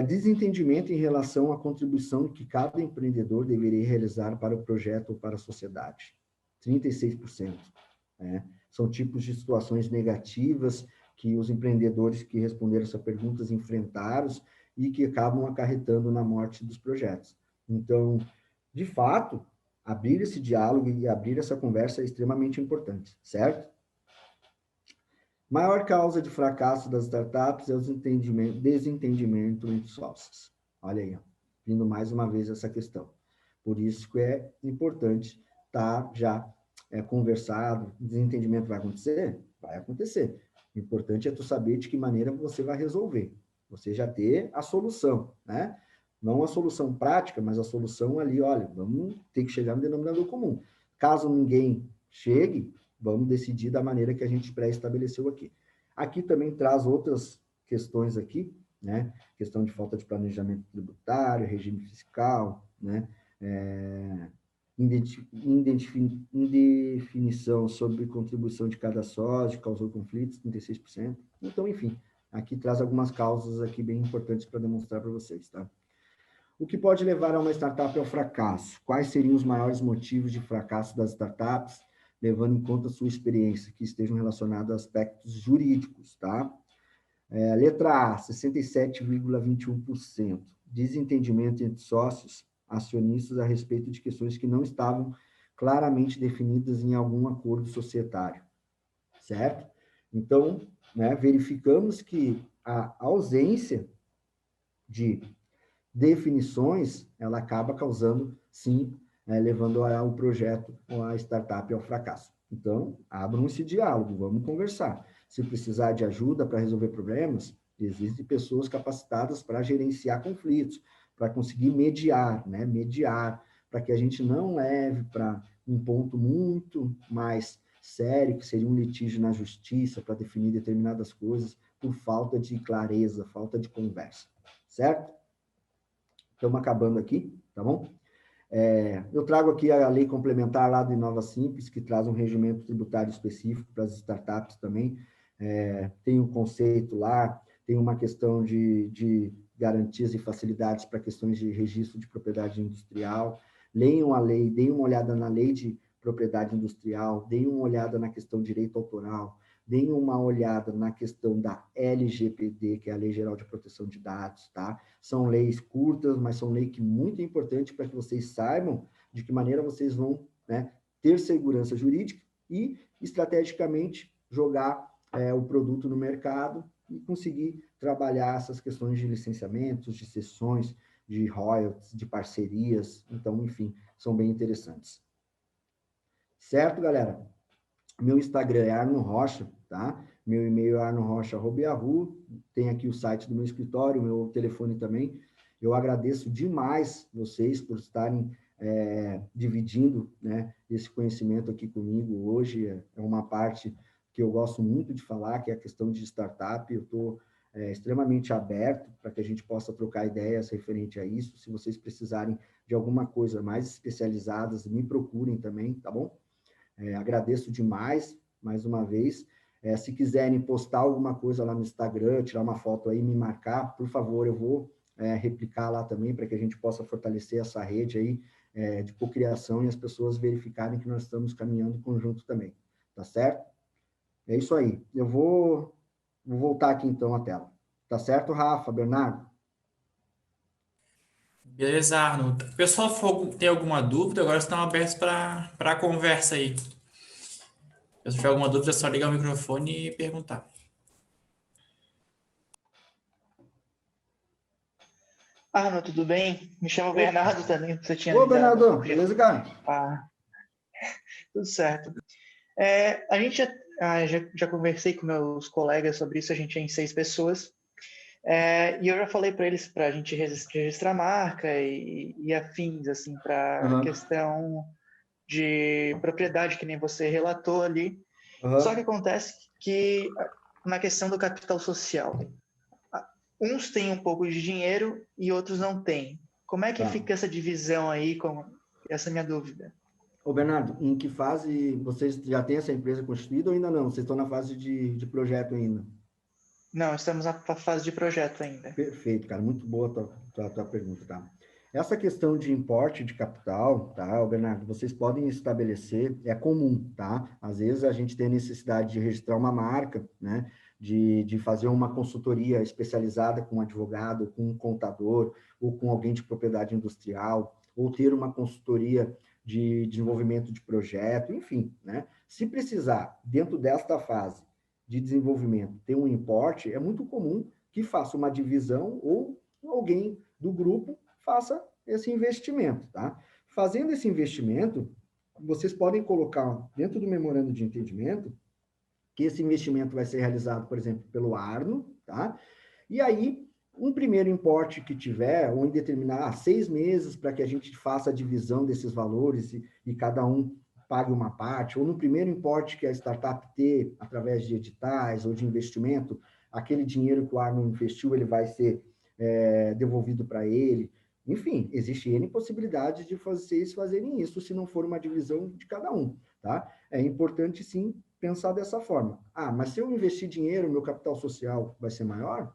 desentendimento em relação à contribuição que cada empreendedor deveria realizar para o projeto ou para a sociedade. 36%. Né? São tipos de situações negativas que os empreendedores que responderam essas perguntas enfrentaram e que acabam acarretando na morte dos projetos. Então, de fato, abrir esse diálogo e abrir essa conversa é extremamente importante, certo? Maior causa de fracasso das startups é o desentendimento entre sócios. Olha aí, ó, vindo mais uma vez essa questão. Por isso que é importante estar já conversado. Desentendimento vai acontecer? Vai acontecer. O importante é tu saber de que maneira você vai resolver. Você já ter a solução, né? Não a solução prática, mas a solução ali, olha, vamos ter que chegar no denominador comum. Caso ninguém chegue, vamos decidir da maneira que a gente pré-estabeleceu aqui. Aqui também traz outras questões aqui, né? Questão de falta de planejamento tributário, regime fiscal, né? Indefinição sobre contribuição de cada sócio, causou conflitos, 36%. Então, enfim, aqui traz algumas causas aqui bem importantes para demonstrar para vocês, tá? O que pode levar a uma startup ao fracasso? Quais seriam os maiores motivos de fracasso das startups, levando em conta a sua experiência, que estejam relacionados a aspectos jurídicos, tá? Letra A, 67,21%. Desentendimento entre sócios, acionistas a respeito de questões que não estavam claramente definidas em algum acordo societário, certo? Então, né, verificamos que a ausência de definições, ela acaba causando, sim, levando o projeto ou a startup ao fracasso. Então, abram esse diálogo, vamos conversar. Se precisar de ajuda para resolver problemas, existem pessoas capacitadas para gerenciar conflitos, para conseguir mediar, né? Mediar, para que a gente não leve para um ponto muito mais sério, que seria um litígio na justiça para definir determinadas coisas, por falta de clareza, falta de conversa, certo? Estamos acabando aqui, tá bom? Eu trago aqui a lei complementar lá do Inova Simples, que traz um regimento tributário específico para as startups também. Tem um conceito lá, tem uma questão de garantias e facilidades para questões de registro de propriedade industrial. Leiam a lei, deem uma olhada na lei de propriedade industrial, deem uma olhada na questão de direito autoral, deem uma olhada na questão da LGPD, que é a Lei Geral de Proteção de Dados, tá? São leis curtas, mas são leis que muito importantes para que vocês saibam de que maneira vocês vão, né, ter segurança jurídica e, estrategicamente, jogar o produto no mercado e conseguir trabalhar essas questões de licenciamentos, de cessões, de royalties, de parcerias. Então, enfim, são bem interessantes. Certo, galera? Meu Instagram é Arno Rocha, tá? Meu e-mail é arnorocha@yahoo. Tem aqui o site do meu escritório, meu telefone também. Eu agradeço demais vocês por estarem dividindo, né, esse conhecimento aqui comigo. Hoje é uma parte que eu gosto muito de falar, que é a questão de startup. Eu estou extremamente aberto para que a gente possa trocar ideias referente a isso. Se vocês precisarem de alguma coisa mais especializadas, me procurem também, tá bom? Agradeço demais, mais uma vez. Se quiserem postar alguma coisa lá no Instagram, tirar uma foto aí, me marcar, por favor, eu vou replicar lá também, para que a gente possa fortalecer essa rede aí de cocriação e as pessoas verificarem que nós estamos caminhando em conjunto também, tá certo? É isso aí. Eu vou voltar aqui então à tela. Tá certo, Rafa, Bernardo? Beleza, Arno. Pessoal, tem alguma dúvida? Agora estão abertos para a conversa aí. Se tiver alguma dúvida, é só ligar o microfone e perguntar. Arno, tudo bem? Me chamo Bernardo também, você tinha Ô, ligado. Bernardo, beleza, cara? Tudo certo. A gente já conversei com meus colegas sobre isso, a gente é em 6 pessoas. E eu já falei para eles para a gente registrar marca e afins, assim, para questão de propriedade, que nem você relatou ali. Só que acontece que na questão do capital social, uns têm um pouco de dinheiro e outros não têm. Como é que fica essa divisão aí? Essa é a minha dúvida. Ô, Bernardo, em que fase vocês já têm essa empresa constituída ou ainda não? Vocês estão na fase de projeto ainda? Não, estamos na fase de projeto ainda. Perfeito, cara. Muito boa a tua pergunta, tá? Essa questão de importe de capital, tá, Bernardo, vocês podem estabelecer, é comum, tá? Às vezes a gente tem a necessidade de registrar uma marca, né? De fazer uma consultoria especializada com um advogado, com um contador, ou com alguém de propriedade industrial, ou ter uma consultoria de desenvolvimento de projeto, enfim, né? Se precisar, dentro desta fase de desenvolvimento, ter um importe, é muito comum que faça uma divisão ou alguém do grupo faça esse investimento, tá? Fazendo esse investimento, vocês podem colocar dentro do memorando de entendimento que esse investimento vai ser realizado, por exemplo, pelo Arno, tá? E aí, um primeiro importe que tiver, ou em determinar 6 meses para que a gente faça a divisão desses valores e cada um pague uma parte, ou no primeiro importe que a startup ter, através de editais ou de investimento, aquele dinheiro que o Arno investiu, ele vai ser devolvido para ele. Enfim, existe N possibilidades de vocês fazerem isso, se não for uma divisão de cada um, tá? É importante, sim, pensar dessa forma. Mas se eu investir dinheiro, meu capital social vai ser maior?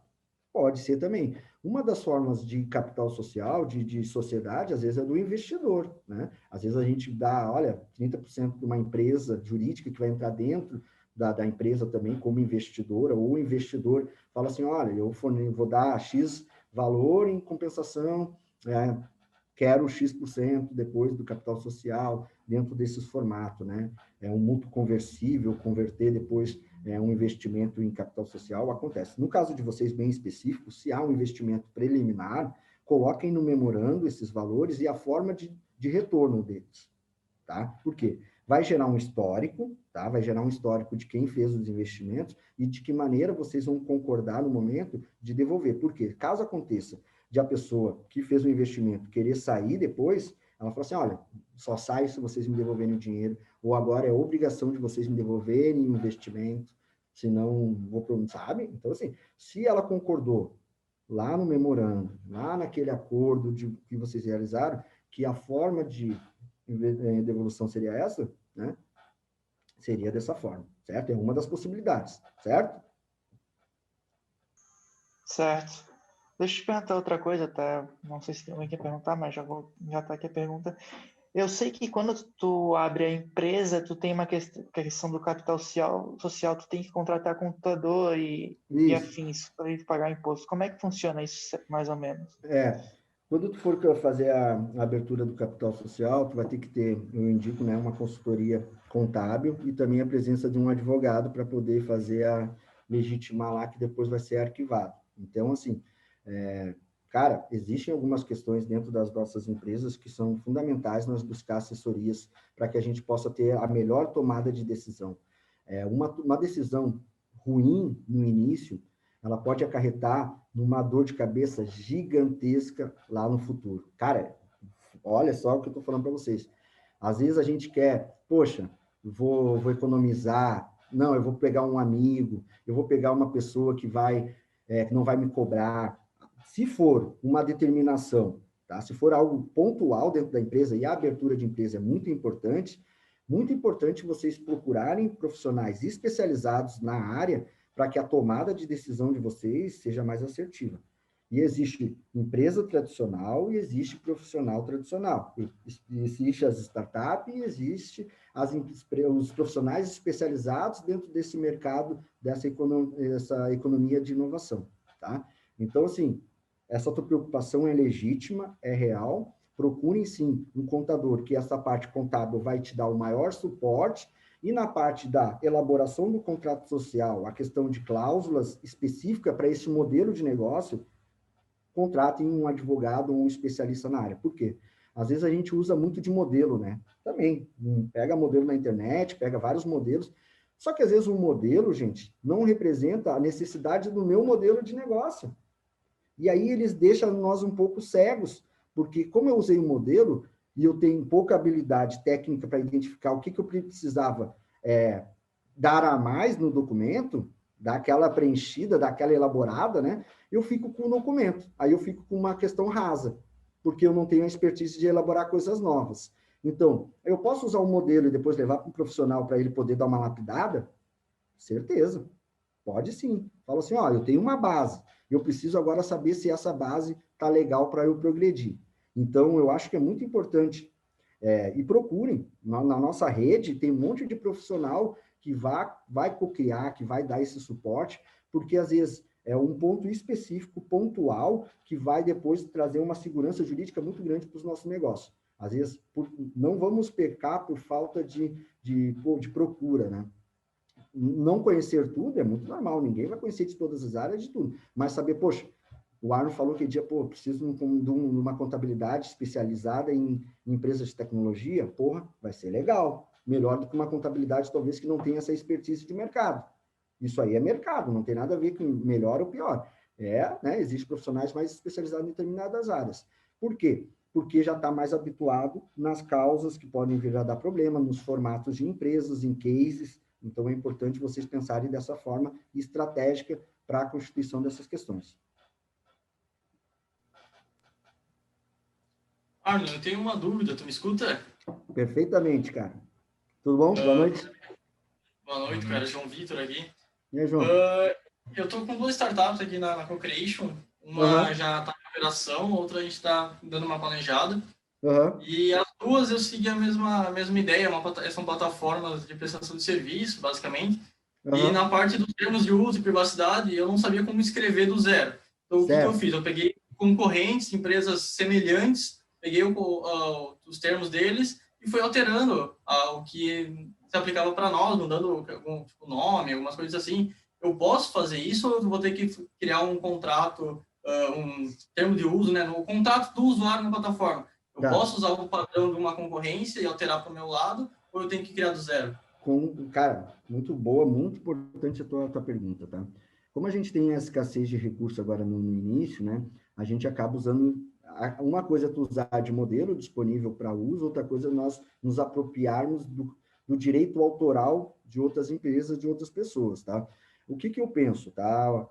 Pode ser também. Uma das formas de capital social, de sociedade, às vezes é do investidor, né? Às vezes a gente dá, 30% de uma empresa jurídica que vai entrar dentro da empresa também como investidora, ou o investidor fala assim, olha, eu vou dar X valor em compensação, quero X% depois do capital social, dentro desses formatos, né? É um mútuo conversível, converter depois um investimento em capital social, acontece. No caso de vocês, bem específico, se há um investimento preliminar, coloquem no memorando esses valores e a forma de retorno deles, tá? Por quê? Vai gerar um histórico, tá? Vai gerar um histórico de quem fez os investimentos e de que maneira vocês vão concordar no momento de devolver. Por quê? Caso aconteça de a pessoa que fez o investimento querer sair depois, ela fala assim, olha, só sai se vocês me devolverem o dinheiro, ou agora é obrigação de vocês me devolverem o investimento, senão vou, sabe? Então, assim, se ela concordou lá no memorando, lá naquele acordo que vocês realizaram, que a forma de devolução seria essa, né? Seria dessa forma, certo? É uma das possibilidades, certo? Certo. Deixa eu te perguntar outra coisa, tá? Não sei se alguém quer perguntar, mas já tá aqui a pergunta. Eu sei que quando tu abre a empresa, tu tem uma questão do capital social, tu tem que contratar contador e afins para pagar imposto. Como é que funciona isso, mais ou menos? Quando tu for fazer a abertura do capital social, tu vai ter que ter, eu indico, né, uma consultoria contábil e também a presença de um advogado para poder fazer legitimar lá, que depois vai ser arquivado. Então, assim, cara, existem algumas questões dentro das nossas empresas que são fundamentais nós buscar assessorias para que a gente possa ter a melhor tomada de decisão. Uma decisão ruim no início, ela pode acarretar numa dor de cabeça gigantesca lá no futuro. Cara, olha só o que eu estou falando para vocês. Às vezes a gente quer, poxa, vou economizar, não, eu vou pegar um amigo, eu vou pegar uma pessoa que não vai me cobrar. Se for uma determinação, tá? Se for algo pontual dentro da empresa, e a abertura de empresa é muito importante vocês procurarem profissionais especializados na área para que a tomada de decisão de vocês seja mais assertiva. E existe empresa tradicional e existe profissional tradicional. Existe as startups e existe os profissionais especializados dentro desse mercado, dessa economia de inovação, tá? Então, assim, essa tua preocupação é legítima, é real. Procurem, sim, um contador, que essa parte contábil vai te dar o maior suporte. E na parte da elaboração do contrato social, a questão de cláusulas específicas para esse modelo de negócio, contratem um advogado ou um especialista na área. Por quê? Às vezes a gente usa muito de modelo, né? Também, pega modelo na internet, pega vários modelos, só que às vezes um modelo, gente, não representa a necessidade do meu modelo de negócio. E aí eles deixam nós um pouco cegos, porque como eu usei um modelo, e eu tenho pouca habilidade técnica para identificar o que eu precisava dar a mais no documento, daquela preenchida, daquela elaborada, né? Eu fico com o documento. Aí eu fico com uma questão rasa, porque eu não tenho a expertise de elaborar coisas novas. Então, eu posso usar um modelo e depois levar para um profissional para ele poder dar uma lapidada? Certeza. Pode sim. Fala assim, ó, eu tenho uma base, eu preciso agora saber se essa base está legal para eu progredir. Então, eu acho que é muito importante, e procurem, na nossa rede tem um monte de profissional que vai cocriar, que vai dar esse suporte, porque às vezes é um ponto específico, pontual, que vai depois trazer uma segurança jurídica muito grande para os nossos negócios. Às vezes, não vamos pecar por falta de procura, né? Não conhecer tudo é muito normal, ninguém vai conhecer de todas as áreas de tudo, mas saber, poxa, o Arno falou que preciso de uma contabilidade especializada em empresas de tecnologia, vai ser legal, melhor do que uma contabilidade talvez que não tenha essa expertise de mercado. Isso aí é mercado, não tem nada a ver com melhor ou pior. Né, existem profissionais mais especializados em determinadas áreas. Por quê? Porque já está mais habituado nas causas que podem vir a dar problema, nos formatos de empresas, em cases. Então, é importante vocês pensarem dessa forma estratégica para a constituição dessas questões. Arno, eu tenho uma dúvida, tu me escuta? Perfeitamente, cara. Tudo bom? Boa noite. Boa noite, cara. João Vitor aqui. E aí, João? Eu estou com 2 startups aqui na Co-Creation. Uma já está em operação, outra a gente está dando uma planejada. E as duas eu segui a mesma ideia, são plataformas de prestação de serviço, basicamente. E na parte dos termos de uso e privacidade, eu não sabia como escrever do zero. Então, o que eu fiz? Eu peguei concorrentes, empresas semelhantes, peguei os termos deles e fui alterando o que se aplicava para nós, mudando algum nome, algumas coisas assim. Eu posso fazer isso ou eu vou ter que criar um contrato, um termo de uso, né, no contrato do usuário na plataforma? Eu posso usar o padrão de uma concorrência e alterar para o meu lado ou eu tenho que criar do zero? Cara, muito boa, muito importante a tua pergunta, tá? Como a gente tem a escassez de recurso agora no início, né, a gente acaba usando. Uma coisa é tu usar de modelo disponível para uso, outra coisa é nós nos apropriarmos do direito autoral de outras empresas, de outras pessoas, tá? O que eu penso, tá?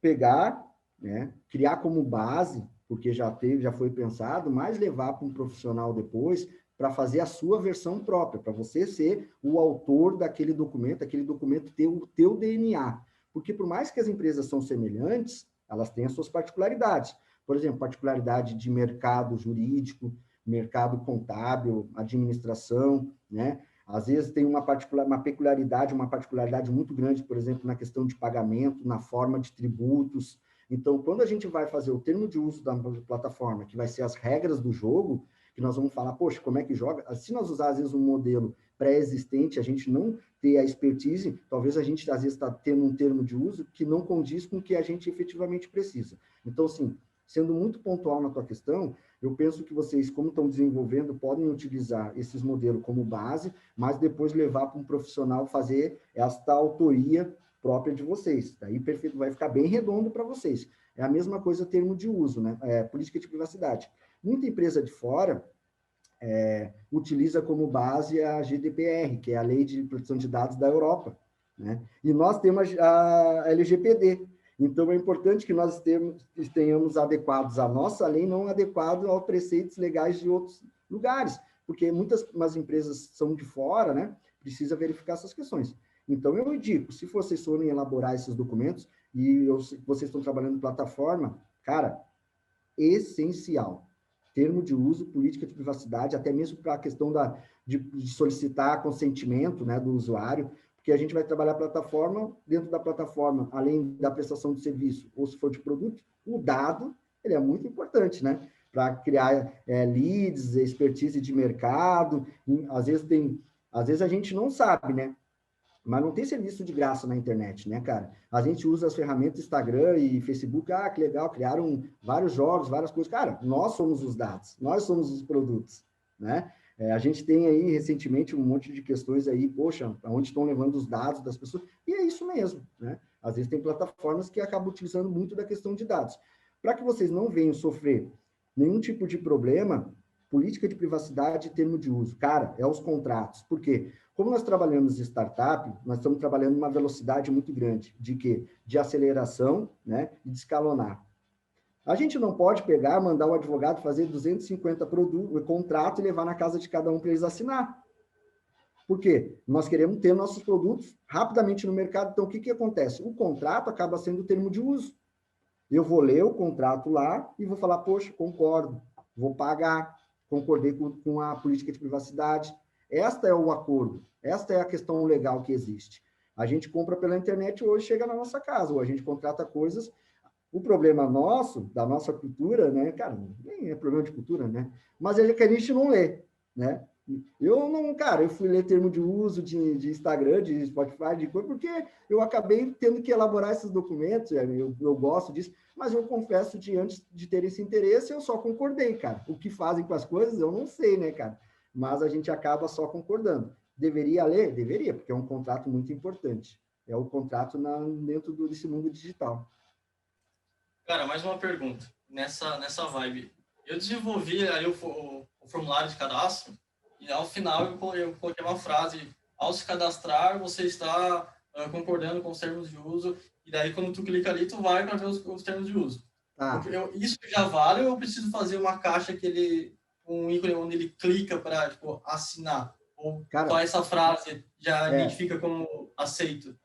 Pegar, né, criar como base, porque já foi pensado, mas levar para um profissional depois para fazer a sua versão própria, para você ser o autor daquele documento ter o teu DNA. Porque por mais que as empresas são semelhantes, elas têm as suas particularidades. Por exemplo, particularidade de mercado jurídico, mercado contábil, administração, né? Às vezes tem uma particularidade muito grande, por exemplo, na questão de pagamento, na forma de tributos. Então, quando a gente vai fazer o termo de uso da plataforma, que vai ser as regras do jogo, que nós vamos falar, poxa, como é que joga? Se nós usar, às vezes, um modelo pré-existente, a gente não ter a expertise, talvez a gente, às vezes, está tendo um termo de uso que não condiz com o que a gente efetivamente precisa. Então, assim, sendo muito pontual na tua questão, eu penso que vocês, como estão desenvolvendo, podem utilizar esses modelos como base, mas depois levar para um profissional fazer esta autoria própria de vocês. Daí, perfeito, vai ficar bem redondo para vocês. É a mesma coisa termo de uso, né? Política de privacidade. Muita empresa de fora utiliza como base a GDPR, que é a Lei de Proteção de Dados da Europa, né? E nós temos a LGPD. Então, é importante que nós tenhamos adequados a nossa lei, não adequado aos preceitos legais de outros lugares, porque umas empresas são de fora, né? Precisa verificar essas questões. Então, eu indico, se vocês forem elaborar esses documentos, e vocês estão trabalhando em plataforma, cara, essencial. Termo de uso, política de privacidade, até mesmo para a questão de solicitar consentimento, né, do usuário, porque a gente vai trabalhar a plataforma, dentro da plataforma, além da prestação de serviço, ou se for de produto, o dado, ele é muito importante, né? Para criar leads, expertise de mercado, às vezes a gente não sabe, né? Mas não tem serviço de graça na internet, né, cara? A gente usa as ferramentas Instagram e Facebook, que legal, criaram vários jogos, várias coisas. Cara, nós somos os dados, nós somos os produtos, né? A gente tem aí, recentemente, um monte de questões aí, poxa, aonde estão levando os dados das pessoas, e é isso mesmo, né? Às vezes tem plataformas que acabam utilizando muito da questão de dados. Para que vocês não venham sofrer nenhum tipo de problema, política de privacidade e termo de uso. Cara, é os contratos. Por quê? Como nós trabalhamos em startup, nós estamos trabalhando uma velocidade muito grande. De quê? De aceleração, né? E de escalonar. A gente não pode pegar, mandar o advogado fazer 250 contratos e levar na casa de cada um para eles assinar. Por quê? Nós queremos ter nossos produtos rapidamente no mercado. Então, o que acontece? O contrato acaba sendo o termo de uso. Eu vou ler o contrato lá e vou falar, poxa, concordo, vou pagar, concordei com a política de privacidade. Esta é o acordo, esta é a questão legal que existe. A gente compra pela internet hoje, chega na nossa casa, ou a gente contrata coisas. O problema nosso, da nossa cultura, né, cara, nem é problema de cultura, né, mas é que a gente não lê, né. Eu fui ler termo de uso de Instagram, de Spotify, de coisa, porque eu acabei tendo que elaborar esses documentos, eu gosto disso, mas eu confesso que antes de ter esse interesse, eu só concordei, cara. O que fazem com as coisas, eu não sei, né, cara, mas a gente acaba só concordando. Deveria ler? Deveria, porque é um contrato muito importante. É o contrato dentro desse mundo digital. Cara, mais uma pergunta. Nessa vibe. Eu desenvolvi aí o formulário de cadastro e ao final eu coloquei uma frase: ao se cadastrar, você está concordando com os termos de uso, e daí quando tu clica ali, tu vai para ver os termos de uso. Isso já vale ou eu preciso fazer uma caixa um ícone onde ele clica para assinar? Ou só essa frase já identifica como aceito?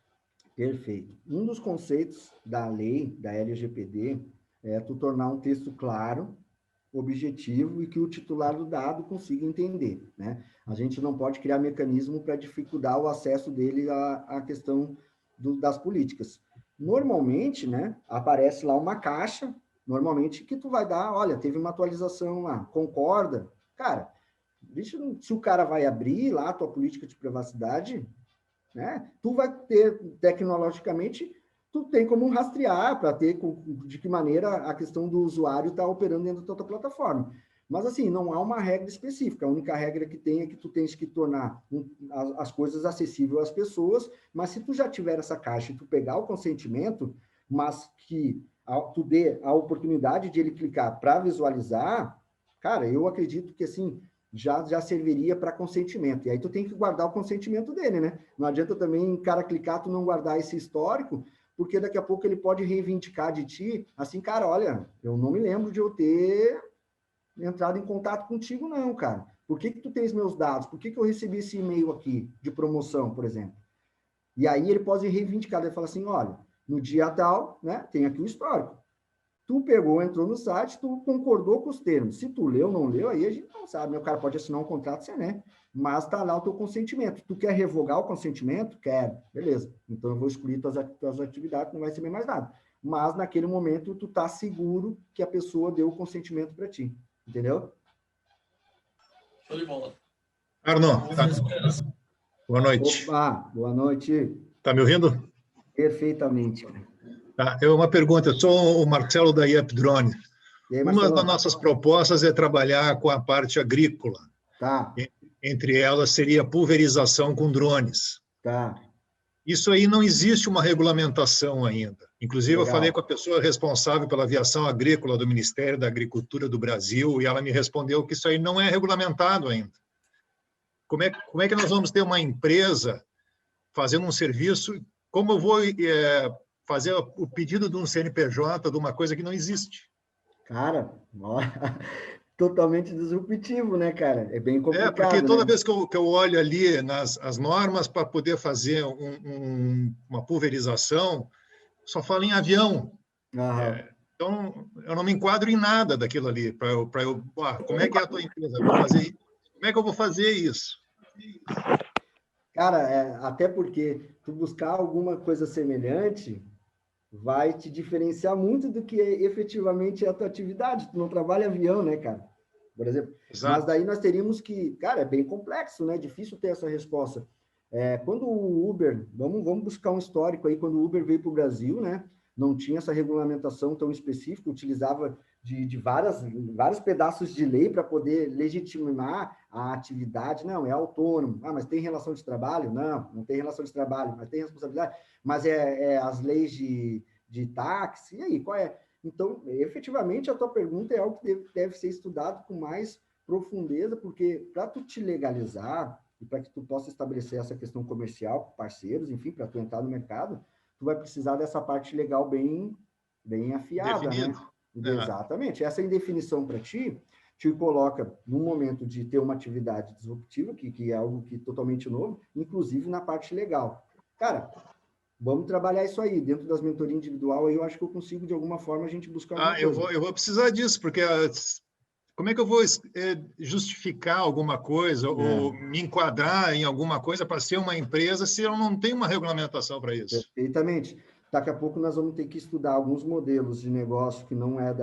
Perfeito. Um dos conceitos da lei, da LGPD, é tu tornar um texto claro, objetivo e que o titular do dado consiga entender, né? A gente não pode criar mecanismo para dificultar o acesso dele à questão das políticas. Normalmente, né, aparece lá uma caixa, normalmente, que tu vai dar, olha, teve uma atualização lá, concorda? Cara, se o cara vai abrir lá a tua política de privacidade, né, tu vai ter, tecnologicamente, tu tem como rastrear para ter de que maneira a questão do usuário está operando dentro da tua plataforma. Mas, assim, não há uma regra específica. A única regra que tem é que tu tens que tornar as coisas acessíveis às pessoas, mas se tu já tiver essa caixa e tu pegar o consentimento, mas que tu dê a oportunidade de ele clicar para visualizar, cara, eu acredito que, assim, já serviria para consentimento. E aí tu tem que guardar o consentimento dele, né? Não adianta também o cara clicar, tu não guardar esse histórico, porque daqui a pouco ele pode reivindicar de ti, assim, cara, olha, eu não me lembro de eu ter entrado em contato contigo, não, cara. Por que tu tens meus dados? Por que eu recebi esse e-mail aqui de promoção, por exemplo? E aí ele pode reivindicar, ele fala assim, olha, no dia tal, né, tem aqui o histórico. Tu pegou, entrou no site, tu concordou com os termos. Se tu leu ou não leu, aí a gente não sabe, né? O cara pode assinar um contrato sem, né? Mas tá lá o teu consentimento. Tu quer revogar o consentimento? Quero. Beleza. Então eu vou excluir tuas atividades, não vai receber mais nada. mas naquele momento tu tá seguro que a pessoa deu o consentimento para ti, entendeu? Show de bola. Arno, boa noite. Opa, boa noite. Tá me ouvindo? Perfeitamente. Tá, uma pergunta, eu sou o Marcelo da IEP Drone. E aí, Uma Marcelo? das nossas propostas é trabalhar com a parte agrícola. Tá. Entre elas seria a pulverização com drones. Tá. Isso aí não existe uma regulamentação ainda. Inclusive, Legal. eu falei com a pessoa responsável pela aviação agrícola do Ministério da Agricultura do Brasil e ela me respondeu que isso aí não é regulamentado ainda. Como é que nós vamos ter uma empresa fazendo um serviço? Como eu vou fazer o pedido de um CNPJ de uma coisa que não existe? Cara, totalmente disruptivo, né, cara? É bem complicado, porque toda né? vez que eu olho ali as normas para poder fazer uma pulverização, só fala em avião. Então, eu não me enquadro em nada daquilo ali. Como é que é a tua empresa? Como é que eu vou fazer isso? Cara, até porque tu buscar alguma coisa semelhante vai te diferenciar muito do que efetivamente é a tua atividade. Tu não trabalha avião, né, cara? Por exemplo. Exato. Mas daí nós teríamos que... Cara, é bem complexo, né? Difícil ter essa resposta. Quando o Uber... Vamos buscar um histórico aí. Quando o Uber veio para o Brasil, né? Não tinha essa regulamentação tão específica, utilizava de vários pedaços de lei para poder legitimar a atividade. Não, é autônomo. Mas tem relação de trabalho? Não tem relação de trabalho, mas tem responsabilidade. Mas as leis de táxi, e aí, qual é? Então, efetivamente, a tua pergunta é algo que deve ser estudado com mais profundeza, porque para tu te legalizar e para que tu possa estabelecer essa questão comercial com parceiros, enfim, para tu entrar no mercado, tu vai precisar dessa parte legal bem afiada, definido, né? Exatamente. Essa indefinição para ti te coloca no momento de ter uma atividade disruptiva, que é algo que é totalmente novo, inclusive na parte legal. Cara, vamos trabalhar isso aí. Dentro das mentorias individual, aí eu acho que eu consigo, de alguma forma, a gente buscar alguma coisa. Eu vou precisar disso, porque como é que eu vou justificar alguma coisa ou me enquadrar em alguma coisa para ser uma empresa se eu não tenho uma regulamentação para isso? Perfeitamente. Daqui a pouco nós vamos ter que estudar alguns modelos de negócio que não é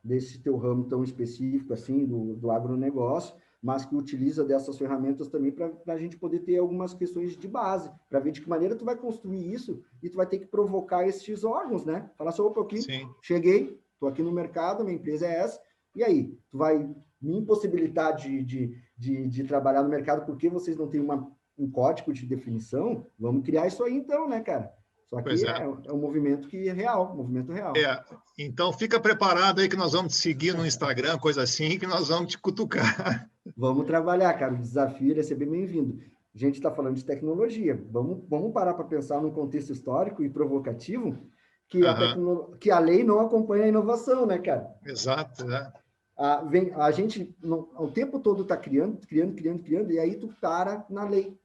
desse teu ramo tão específico, assim, do agronegócio, mas que utiliza dessas ferramentas também para a gente poder ter algumas questões de base, para ver de que maneira tu vai construir isso e tu vai ter que provocar esses órgãos, né? Falar assim, opa, aqui, cheguei, estou aqui no mercado, minha empresa é essa, e aí? Tu vai me impossibilitar de trabalhar no mercado porque vocês não têm um código de definição? Vamos criar isso aí então, né, cara? Só que é um movimento que é real, movimento real. Então fica preparado aí que nós vamos te seguir no Instagram, coisa assim, que nós vamos te cutucar. Vamos trabalhar, cara. O desafio ele é ser bem bem-vindo. A gente está falando de tecnologia. Vamos parar para pensar num contexto histórico e provocativo que a lei não acompanha a inovação, né, cara? Exato, né? A gente o tempo todo está criando, e aí tu para na lei.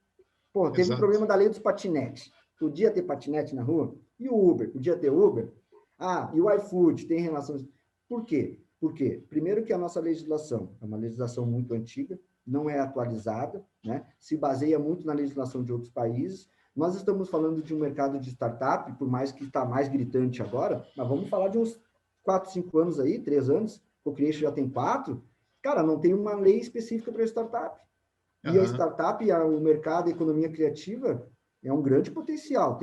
Pô, teve um problema da lei dos patinetes. Podia ter patinete na rua? E o Uber? Podia ter Uber? E o iFood tem relação... Por quê? Porque, primeiro que a nossa legislação é uma legislação muito antiga, não é atualizada, né? Se baseia muito na legislação de outros países. Nós estamos falando de um mercado de startup, por mais que está mais gritante agora, mas vamos falar de uns 4, 5 anos aí, 3 anos, o Creation já tem 4, cara, não tem uma lei específica para startup. E a startup, o mercado, a economia criativa, é um grande potencial,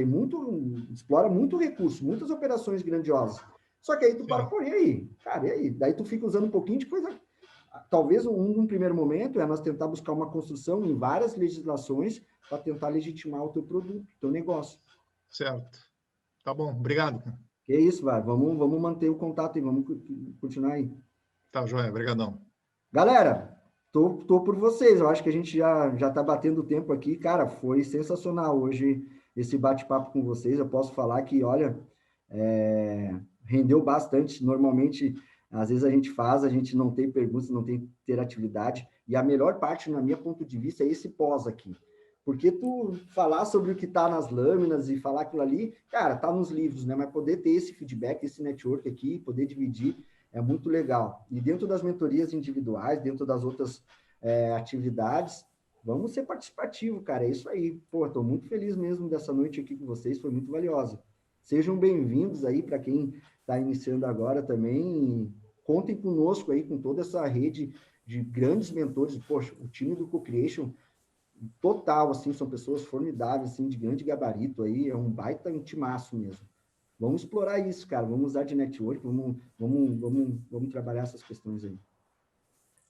explora muito recurso, muitas operações grandiosas. Só que aí tu para, pô, e aí? Cara, e aí? Daí tu fica usando um pouquinho de coisa. Talvez um primeiro momento é nós tentar buscar uma construção em várias legislações para tentar legitimar o teu produto, o teu negócio. Certo. Tá bom, obrigado. Que isso, vai. Vamos manter o contato e vamos continuar aí. Tá, joia, obrigadão. Galera, tô por vocês. Eu acho que a gente já tá batendo o tempo aqui. Cara, foi sensacional hoje esse bate-papo com vocês. Eu posso falar que, olha, rendeu bastante. Normalmente, às vezes a gente não tem perguntas, não tem interatividade. E a melhor parte, na minha ponto de vista, é esse pós aqui. Porque tu falar sobre o que está nas lâminas e falar aquilo ali, cara, tá nos livros, né? Mas poder ter esse feedback, esse network aqui, poder dividir, é muito legal. E dentro das mentorias individuais, dentro das outras atividades, vamos ser participativo, cara. É isso aí. Pô, tô muito feliz mesmo dessa noite aqui com vocês, foi muito valiosa. Sejam bem-vindos aí para quem está iniciando agora também. Contem conosco aí, com toda essa rede de grandes mentores. Poxa, o time do Co-Creation, total, assim, são pessoas formidáveis, assim, de grande gabarito aí, é um baita timaço mesmo. Vamos explorar isso, cara, vamos usar de network, vamos trabalhar essas questões aí.